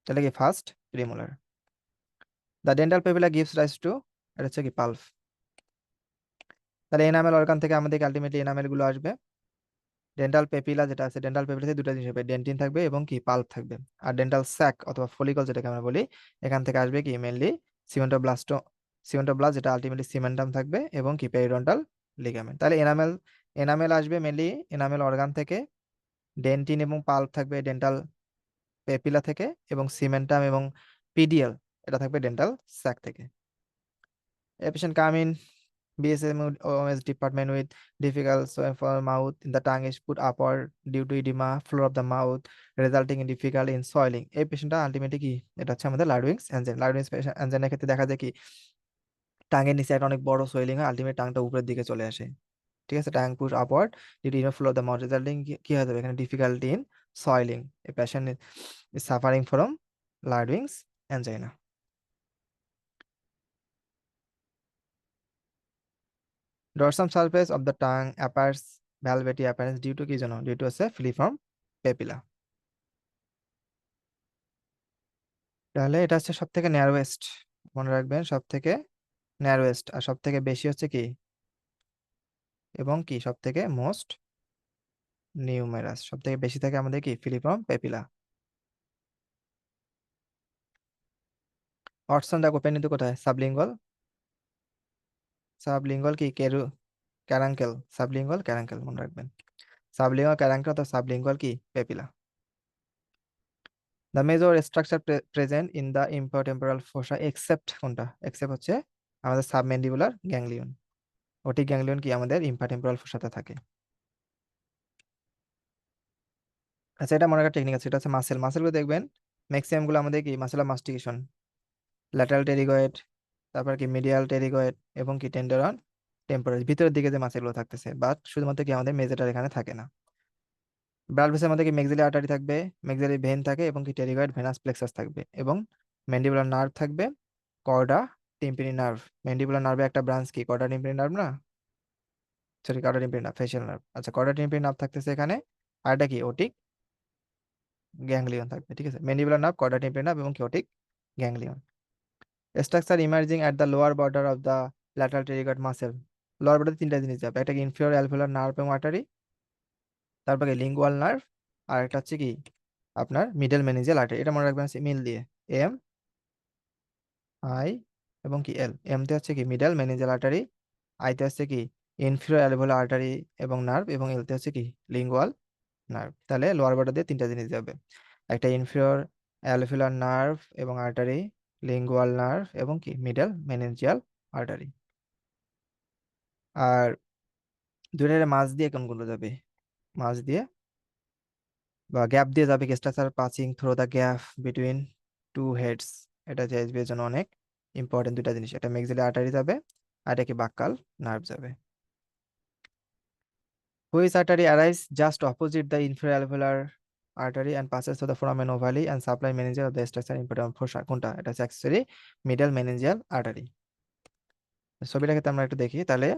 তাহলে কি first premolar. The dental papilla gives rise to, এটা হচ্ছে কি পালফ। তাহলে এনামেল অর্গান থেকে আমাদের আলটিমেটলি এনামেল গুলো আসবে। ডেন্টাল পেপিলা যেটা আছে, ডেন্টাল পেপিলাতে দুটো জিনিস হবে, ডেন্টিন থাকবে এবং কি পাল্প থাকবে। আর ডেন্টাল স্যাক অথবা ফলিকল যেটাকে আমরা বলি, এখান থেকে আসবে কি মেনলি সিমেন্টোব্লাস্টো, সিমেন্টোব্লাস্ট যেটা আলটিমেটলি সিমেন্টাম থাকবে এবং কি পেরিডন্টাল লিগামেন্ট। তাহলে এনামেল, এনামেল আসবে মেনলি এনামেল অর্গান থেকে, ডেন্টিন এবং পাল্প থাকবে ডেন্টাল পেপিলা থেকে, এবং সিমেন্টাম এবং পিডিএল এটা থাকবে ডেন্টাল স্যাক থেকে। A patient come in BSM OMS department with difficult swelling for mouth. The tongue is put upward due to edema, floor of the mouth, resulting in difficult in swallowing. এই পেশেন্টটা ultimately কি, এটা হচ্ছে আমাদের লার্ডউইংস enzyme. লার্ডউইংস এনজাইমের ক্ষেত্রে দেখা যায় কি টাঙ্গের নিচে একটা অনেক বড় সোয়েলিং হয়, আলটিমেট টাংটা উপরের দিকে চলে আসে। ঠিক আছে, tongue push upward due to flow of the mouth, resulting কি হয়ে যাবে এখানে difficulty in swallowing. A patient is suffering from Ludwig's angina. Dorsum surface of the tongue appears velvety appearance due to কি জানো? Due to আছে filiform papilla. তাহলে এটা হচ্ছে সব থেকে ন্যারোয়েস্ট, মনে রাখবেন সব থেকে ন্যারোয়েস্ট, আর সব থেকে বেশি হচ্ছে কি, এবং কি সব থেকে মোস্ট নিউমেরাস, সব থেকে বেশি থাকে আমাদের কি ফিলিফর্ম পেপিলা। অটসন দেখো পেনিতে কোথায়? সাবলিঙ্গুয়াল, সাবলিঙ্গুয়াল কি কেরু, ক্যারাঙ্কেল, সাবলিঙ্গুয়াল ক্যারাঙ্কেল মনে রাখবেন। সাবলিঙ্গুয়াল ক্যারাঙ্কেল অথবা সাবলিঙ্গুয়াল কি papilla. The major structure present in the infratemporal fossa except কোনটা? এক্সেপ্ট হচ্ছে আমাদের সাবমেন্ডিবুলার গ্যাংলিয়ন। ওটিক গ্যাংলিয়ন কি আমাদের ইম্পারটেম্পোরাল ফোসাতে থাকে। আচ্ছা, এটা মনে রাখার টেকনিক আছে, এটা হচ্ছে মাসেল। মাসেলগুলো দেখবেন ম্যাক্সিমাম গুলো আমাদের কি মাসেল অফ মাস্টিকেশন, ল্যাটারাল টেরিগয়েড, তারপর কি মিডিয়াল টেরিগয়েড এবং কি টেন্ডারন টেম্পোরাল, ভিতরের দিকে যে মাসেলগুলো থাকতেছে, বাট শুধুমাত্র কি আমাদের মেজেটার এখানে থাকে না। ব্লাড ভেসেলের মধ্যে কি মেক্সিলারি আর্টারি থাকবে, মেক্সিলারি ভেন থাকে এবং কি টেরিগয়েড ভেনাস প্লেক্সাস থাকবে, এবং ম্যান্ডিবুলার নার্ভ থাকবে, কর্ডা টিম্পানি নার্ভ। ম্যান্ডিবুলার নার্ভে একটা ব্রাঞ্চ কি কর্ডা টিম্পানি নার্ভ না, sorry chorda tympani nerve, facial nerve. আচ্ছা, কর্ডা টিম্পানি নার্ভ থাকতেছে এখানে, আর এটা কি ওটিক গ্যাংলিয়ন থাকবে। ঠিক আছে, mandibular nerve, chorda tympani nerve এবং কি otic ganglion. Structure emerging at the lower border of the lateral pterygoid muscle. Lower বর্ডারে তিনটা জিনিস যাবে, একটা কি ইনফিরিয়র অ্যালভিওলার নার্ভ এবং আর্টারি, তারপরে লিঙ্গুয়াল নার্ভ, আর একটা হচ্ছে কি আপনার মিডল মেনিজিয়াল আর্টারি। এটা মনে রাখবেন মিল দিয়ে, এম আই এবং কি এল। এম তে হচ্ছে কি মিডল মেনিজিয়াল আর্টারি, আই তে হচ্ছে কি ইনফিরিয়র অ্যালভিওলার আর্টারি এবং নার্ভ, এবং এল তে হচ্ছে কি লিঙ্গুয়াল নার্ভ। তাহলে লোয়ার বর্ডার দিয়ে তিনটা জিনিস যাবে, একটা ইনফিরিয়র অ্যালভিওলার নার্ভ এবং আর্টারি, লিঙ্গুয়াল নার্ভ এবং কি মিডল মেনিজিয়াল আর্টারি। আর দুইটার মাঝ দিয়ে কোনগুলো যাবে? মাঝ দিয়ে বা গ্যাপ দিয়ে যাবে কি structure passing through the gap between two heads. এটা জেএসবি এর জন্য অনেক ইম্পর্টেন্ট দুইটা জিনিস, এটা মেক্সিলারি আর্টারি যাবে আর এটা কি বাক্কাল নার্ভ যাবে। Which artery arise just opposite the inferior alveolar artery and passes through the foramen ovale and supply meningeal of the structure important fossa, কোনটা? এটা হচ্ছে অ্যাকচুয়ালি মিডল মেনিনজিয়াল আর্টারি। ছবিটাকে তো আমরা একটু দেখি তাহলে,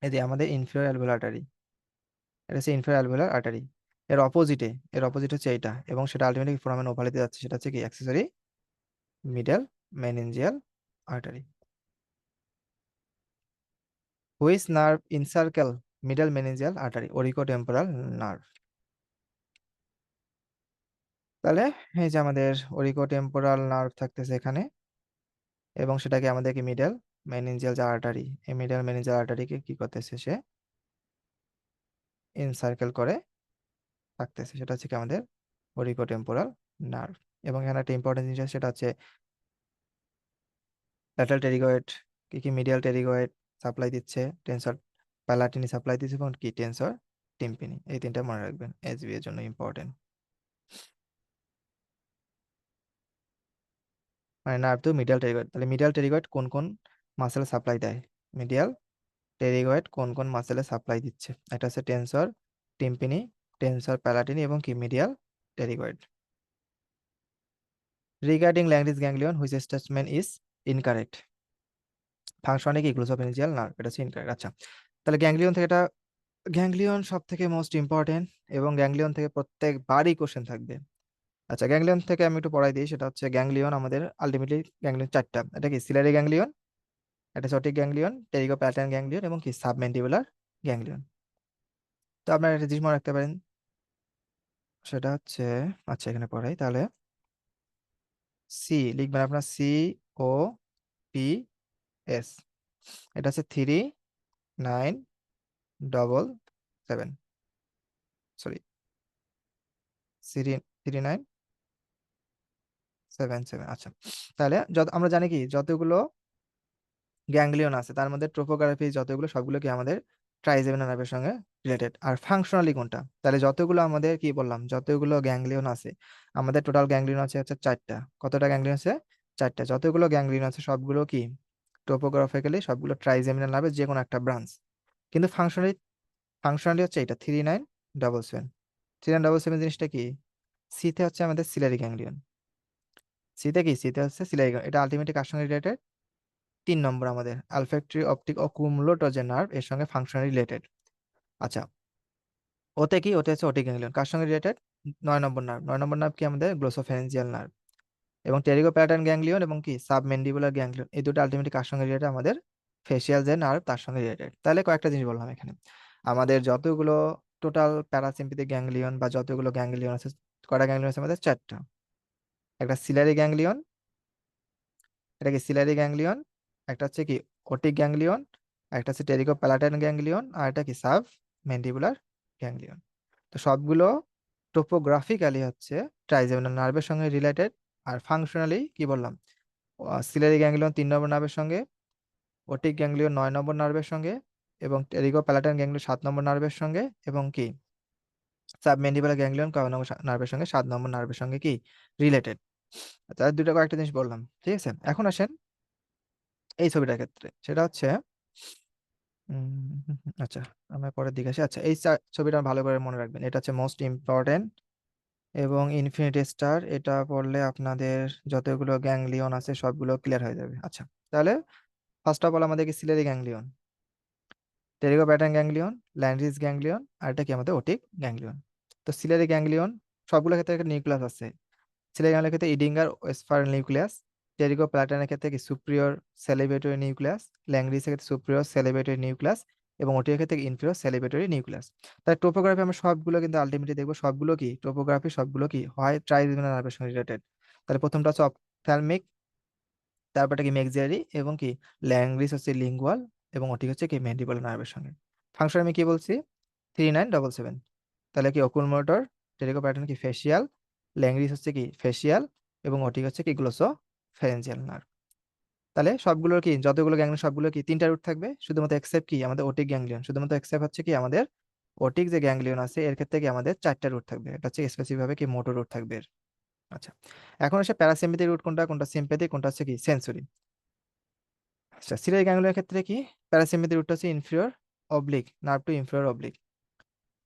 এই যে আমাদের ইনফেরিয়র অ্যালভিওলার আর্টারি, এটা হচ্ছে ইনফেরিয়র অ্যালভিওলার আর্টারি, এর অপোজিটে, এর অপোজিট হচ্ছে এইটা, এবং সেটা আলটিমেটলি ফোরামেন ওভালেতে যাচ্ছে, সেটা হচ্ছে কি accessory middle meningeal artery. Which nerve encircle middle meningeal artery? Auriculotemporal nerve. তাহলে এই যে আমাদের অরিকোটেম্পোরাল নার্ভ থাকতেছে এখানে, এবং সেটাকে আমাদেরকে মিডল মেনিনজিয়াল যে আর্টারি, এই মিডল মেনিনজিয়াল আর্টারিকে কি করতেছে সে ইনসার্কেল করে থাকতেছে, সেটা হচ্ছে কি আমাদের অরিকোটেম্পোরাল নার্ভ। এবং এখানে একটা ইম্পর্টেন্ট জিনিস আছে, সেটা হচ্ছে ল্যাটারাল টেরিগয়েড, কি কি মিডিয়াল টেরিগয়েড সাপ্লাই দিচ্ছে, টেন্সর প্যালাটিনি সাপ্লাই দিচ্ছে, এবং কি টেন্সর টিম্পিনি। এই তিনটা মনে রাখবেন, এসবি এর জন্য ইম্পর্টেন্ট। মানে নার্ভ টু মিডিয়াল টেরিগয়েড, তাহলে মিডিয়াল টেরিগয়েড কোন কোন মাসেল সাপ্লাই দেয়? মিডিয়াল টেরিগয়েড কোন কোন মাসেলে সাপ্লাই দিচ্ছে? এটা হচ্ছে টেন্সর টিম্পিনি, টেন্সর প্যালাটিনি এবং কি medial pterygoid. Regarding Langley's ganglion which statement is incorrect? ফাংশনে কি গ্লুসোফেরিঞ্জিয়াল নার্ভ, এটা হচ্ছে ইনকারেক্ট। আচ্ছা, তাহলে গ্যাংলিয়ন থেকে এটা, গ্যাংলিয়ন সব থেকে মোস্ট ইম্পর্টেন্ট এবং গ্যাংলিয়ন থেকে প্রত্যেকবারই কোশ্চেন থাকবে। আচ্ছা, গ্যাংলিয়ন থেকে আমি একটু পড়াই দিই। সেটা হচ্ছে গ্যাংলিয়ন আমাদের আলটিমেটলি গ্যাংলিয়ন চারটা। এটা কি সিলারি গ্যাংলিয়ন, এটা সঠিক গ্যাংলিয়ন, টেরিগো প্যাটার্ন গ্যাংলিয়ন এবং কি সাবমেন্ডিবুলার গ্যাংলিয়ন। তো আপনারা একটা জিনিস মনে রাখতে পারেন, সেটা হচ্ছে, আচ্ছা এখানে পড়াই তাহলে। সি লিখবেন আপনার, COPS, এটা হচ্ছে 3977, সরি 3977। আচ্ছা, তাহলে যত আমরা জানি কি যতগুলো গ্যাংলিয়ন আছে তার মধ্যে ট্রোপোগ্রাফি যতগুলো সবগুলো কি আমাদের ট্রাইজেমিনাল নার্ভের সঙ্গে রিলেটেড। আর ফাংশনালি কোনটা? তাহলে যতগুলো আমাদের কি বললাম, যতগুলো গ্যাংলিয়ন আছে, আমাদের টোটাল গ্যাংলিয়ন আছে হচ্ছে চারটা। কতটা গ্যাংলিয়ন আছে? চারটা। যতগুলো গ্যাংলিয়ন আছে সবগুলো কি টোপোগ্রাফিক্যালি সবগুলো ট্রাইজেমিনাল নার্ভের যে কোনো একটা ব্রাঞ্চ। কিন্তু ফাংশনালি, ফাংশনালি হচ্ছে এটা 3977। 3977 জিনিসটা কি? সিতে হচ্ছে আমাদের সিলারি গ্যাংলিয়ন। সিতে হচ্ছে সিলারি, এটা আলটিমেটলি কার সঙ্গে রিলেটেড? 3 নম্বর আমাদের আলফ্যাক্টরি অপটিক ও কুমুলোটার যে নার্ভ এর সঙ্গে ফাংশনালি রিলেটেড। আচ্ছা, ওতে কি? ওতে হচ্ছে ওটিক গ্যাংলিয়ন, কার সঙ্গে রিলেটেড? 9 নম্বর নার্ভ। 9 নম্বর নার্ভ কি আমাদের গ্লোসোফেরেঞ্জিয়াল নার্ভ। এবং টেরিগো প্যাটার্ন গ্যাংলিয়ন এবং কি সাবমেন্ডিবুলার গ্যাংলিয়ন, এই দুটো আলটিমেটলি কার সঙ্গে রিলেটেড? আমাদের ফেসিয়াল যে নার্ভ তার সঙ্গে রিলেটেড। তাহলে কয়েকটা জিনিস বললাম এখানে, আমাদের যতগুলো টোটাল প্যারাসিম্পেথিক গ্যাংলিয়ন বা যতগুলো গ্যাংলিয়ন আছে, কয়টা গ্যাংলিয়ন আছে আমাদের? চারটা। একটা সিলারি গ্যাংলিয়ন, এটা কি সিলারি গ্যাংলিয়ন, একটা হচ্ছে কি ওটিক গ্যাংলিয়ন, একটা হচ্ছে টেরিকো প্যালাটাইন গ্যাংলিয়ন, আর এটা কি সাব ম্যান্ডিবুলার গ্যাংলিয়ন। তো সবগুলো টোপোগ্রাফিক্যালি হচ্ছে ট্রাইজেমিনাল নার্ভের সঙ্গে রিলেটেড। আর ফাংশনালি কি বললাম? সিলারি গ্যাংলিয়ন 3 নম্বর নার্ভের সঙ্গে, ওটিক গ্যাংলিয়ন 9 নম্বর নার্ভের সঙ্গে, এবং টেরিকো প্যালাটাইন গ্যাংলিয়ন 7 নম্বর নার্ভের সঙ্গে, এবং কি সাবমেন্ডিবুলার গ্যাংলিয়ন কয় নম্বর নার্ভের সঙ্গে? 7 নম্বর নার্ভের সঙ্গে কি রিলেটেড। তার দুটো কয়েকটা জিনিস বললাম, ঠিক আছে। এখন আসেন এই ছবিটার ক্ষেত্রে, সেটা হচ্ছে আচ্ছা আমরা পরের দিকে আসি। আচ্ছা, এই ছবিটা ভালো করে মনে রাখবেন, এটা হচ্ছে মোস্ট ইম্পর্টেন্ট। এবং ইনফিনিটি স্টার এটা পড়লে আপনাদের যতগুলো গ্যাংলিয়ন আছে সবগুলো ক্লিয়ার হয়ে যাবে। আচ্ছা, তাহলে ফার্স্ট অফ অল আমাদেরকে ciliary ganglion, pterygopalatine ganglion, Langley's ganglion, আর এটা কি আমাদের ওটিক গ্যাংলিয়ন। তো সিলারি গ্যাংলিয়ন সবগুলো ক্ষেত্রে একটা নিউক্লিয়াস আছে। সিলারি গ্যাংলিয়নের ক্ষেত্রে ইডিঙ্গার ওয়েস্টফার নিউক্লিয়াস, টেরিগো প্যাটার্নের ক্ষেত্রে কি সুপ্রিয়র সেলিব্রেটরি নিউক্লিয়াস, ল্যাংরিজের ক্ষেত্রে সুপ্রিয়র সেলিব্রেটরি নিউক্লিয়াস, এবং ওটির ক্ষেত্রে ইনফিরিয়র সেলিব্রেটরি নিউক্লিয়াস। তাহলে টোপোগ্রাফি আমরা সবগুলো কিন্তু আলটিমেটলি দেখবো সবগুলো কি টোপোগ্রাফি সবগুলো কি হয় ট্রাইজেমিনাল নার্ভের সঙ্গে রিলেটেড। তাহলে প্রথমটা হচ্ছে অপথ্যালমিক, তারপরটা কি ম্যাক্সিলারি, এবং কি ল্যাংরিজ হচ্ছে লিঙ্গুয়াল, এবং ওটি হচ্ছে কি ম্যান্ডিবুলার নার্ভের সঙ্গে। ফাংশন আমি কি বলছি? 3977। তাহলে কি অকুলমোটর, টেরিকো প্যাটার্ন কি ফেসিয়াল, ল্যাংরিজ হচ্ছে কি ফেসিয়াল, এবং ওটি হচ্ছে কি গ্লোসো ফেরেঞ্জিয়াল নার্ভ। তাহলে সবগুলোর কি যতগুলো গ্যাংলিয়ন সবগুলো কি তিনটা রুট থাকবে, শুধুমাত্র এক্সেপ্ট কি আমাদের ওটিক গ্যাংলিয়ন, শুধুমাত্র এক্সেপ্ট হচ্ছে কি আমাদের ওটিক যে গ্যাংলিয়ন আছে এর ক্ষেত্রে কি আমাদের চারটা রুট থাকবে। এটা হচ্ছে স্পেসিফিক ভাবে কি মোটর রুট থাকবে এর। আচ্ছা, এখন আসে প্যারাসিম্পেথিক রুট কোনটা, কোনটা সিম্পেথিক, কোনটা হচ্ছে কি সেন্সরি। আচ্ছা, সিলিয়ারি গ্যাংলিয়নের ক্ষেত্রে কি প্যারাসিম্পেথিক রুটটা হচ্ছে inferior oblique nerve to inferior oblique.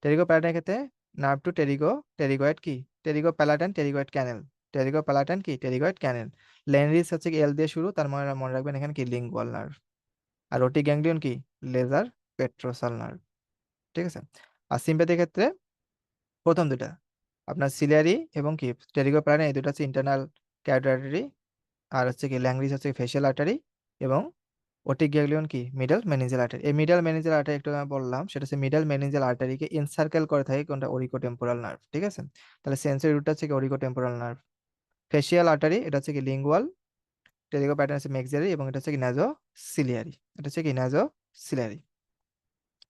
টেরিগো প্যালাটাইনের ক্ষেত্রে নার্ভ টু টেরিগো, টেরিগয়েড কি pterygopalatine pterygoid canal, pterygopalatine কি টেরিগয়েড ক্যানেল। লেনরিস হচ্ছে কি এল দিয়ে শুরু, তার মানে মনে রাখবেন এখানে কি লিঙ্গুয়াল নার্ভ। আর ওটি গ্যাংলিয়ন কি লেজার পেট্রোসাল নার্ভ, ঠিক আছে। আর সিম্প্যাথির ক্ষেত্রে প্রথম দুটা আপনার সিলিয়ারি এবং কি টেরিগো প্যালাটাইন, এই দুটো হচ্ছে ইন্টারনাল ক্যারোটিড আর্টারি, আর হচ্ছে কি ল্যাংরিজ হচ্ছে ফেশিয়াল আর্টারি, এবং ওটিক গ্যাংলিয়ন কি মিডল মেনিঞ্জিয়াল আর্টারি। এই মিডল মেনিঞ্জিয়াল আর্টারি একটু আমি বললাম, সেটা হচ্ছে মিডল মেনিঞ্জিয়াল আর্টারিকে ইনসার্কেল করে থাকে কোনটা? অরিকো টেম্পোরাল নার্ভ, ঠিক আছে। তাহলে সেন্সরি রুটটা হচ্ছে কি অরিকো টেম্পোরাল নার্ভ। ফেশিয়াল আর্টারি এটা হচ্ছে কি লিঙ্গুয়াল, টেরিগো প্যাটার্ন হচ্ছে ম্যাক্সিলারি, এবং এটা হচ্ছে কি নাজো সিলিয়ারি, এটা হচ্ছে কি নাজো সিলিয়ারি।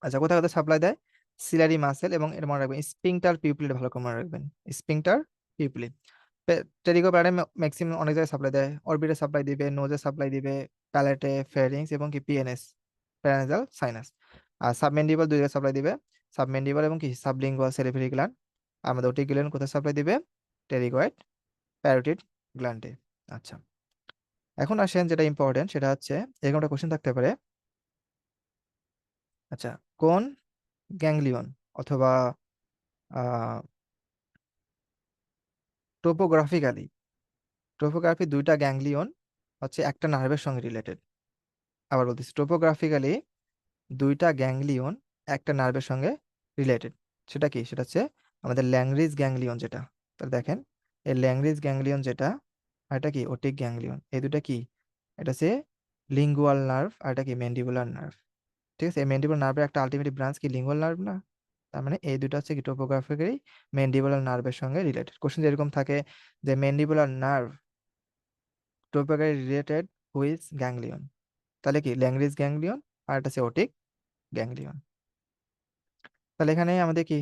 আচ্ছা, কোথায় কোথায় সাপ্লাই দেয়? সিলারি মাসেল, এবং এটা মনে রাখবেন স্পিংটার পিউপিল, ভালো করে মনে রাখবেন স্পিংটার পিউপিলি। টেরিগো প্যাটার্ন ম্যাক্সিমাম অনেক জায়গায় সাপ্লাই দেয়, অরবিটে সাপ্লাই দিবে, নোজে সাপ্লাই দিবে, প্যালেটে, ফেরিংস এবং কি পিএনএস, প্যারানাসাল সাইনাস। আর সাবমেন্ডিবল দুই জায়গায় সাপ্লাই দিবে, সাবমেন্ডিবল এবং কি সাবলিঙ্গুয়াল সেরিব্রাল গ্ল্যান্ড। আমাদের ওটি গ্ল্যান্ড কোথায় সাপ্লাই দিবে? টেরিগয়েড প্যারোটিড গ্ল্যান্ডে। আচ্ছা, এখন আসেন যেটা ইম্পর্টেন্ট, সেটা হচ্ছে এরকম একটা কোশ্চেন থাকতে পারে, আচ্ছা, কোন গ্যাংলিয়ন অথবা টোপোগ্রাফিক্যালি দুইটা গ্যাংলিয়ন হচ্ছে একটা নার্ভের সঙ্গে রিলেটেড। আবার বলতেছি, টোপোগ্রাফিক্যালি দুইটা গ্যাংলিয়ন একটা নার্ভের সঙ্গে রিলেটেড। সেটা কি? সেটা হচ্ছে আমাদের ল্যাংরিজ গ্যাংলিয়ন যেটা। তাহলে দেখেন, এই ল্যাংরিজ গ্যাংলিয়ন যেটা, আর এটা কি ওটিক গ্যাংলিয়ন, এই দুটা কি? এটা হচ্ছে লিঙ্গুয়াল নার্ভ, আর এটা কি ম্যান্ডিবুলার নার্ভ। ঠিক আছে, এই ম্যান্ডিবুলার নার্ভের একটা আলটিমেট ব্রাঞ্চ কি লিঙ্গুয়াল নার্ভ না? তার মানে এই দুটো হচ্ছে কি টোপোগ্রাফিক্যালি ম্যান্ডিবুলার নার্ভের সঙ্গে রিলেটেড। কোশ্চেন যেরকম থাকে যে mandibular nerve topographically related which ganglion, তাহলে কি ল্যাংরিজ গ্যাংলিয়ন, আর এটা হচ্ছে ওটিক গ্যাংলিয়ন। তাহলে এখানে আমাদের কি,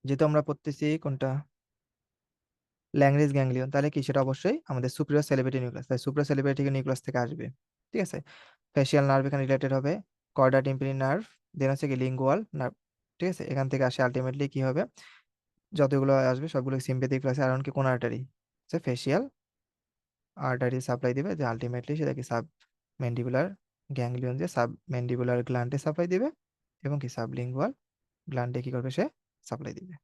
যেহেতু আমরা পড়তেছি কোনটা ল্যাংরিজ গ্যাংলিয়ন, তাহলে কি সেটা অবশ্যই আমাদের সুপিরিয়র সেলিব্রেটি নিউক্লিয়াস, তাই সুপিরিয়র সেলিব্রেটি নিউক্লিয়াস থেকে আসবে। ঠিক আছে, ফেসিয়াল নার্ভ এখানে রিলেটেড হবে, কর্ডা টিম্পানি নার্ভ, দেন হচ্ছে কি লিঙ্গুয়াল নার্ভ। ঠিক আছে, এখান থেকে আসে আলটিমেটলি কি হবে, যতগুলো আসবে সবগুলো সিম্পেথিক প্লাস আর কি কোন আর্টারি, ফেসিয়াল আর্টারি সাপ্লাই দিবে, যে আলটিমেটলি সেটা কি সাব ম্যান্ডিবুলার গ্যাংলিয়ন, যে সাব ম্যান্ডিবুলার গ্ল্যান্ডে সাপ্লাই দিবে, এবং কি সাবলিঙ্গুয়াল গ্ল্যান্ডে কি করবে, সে সাপ্লাই দিবে।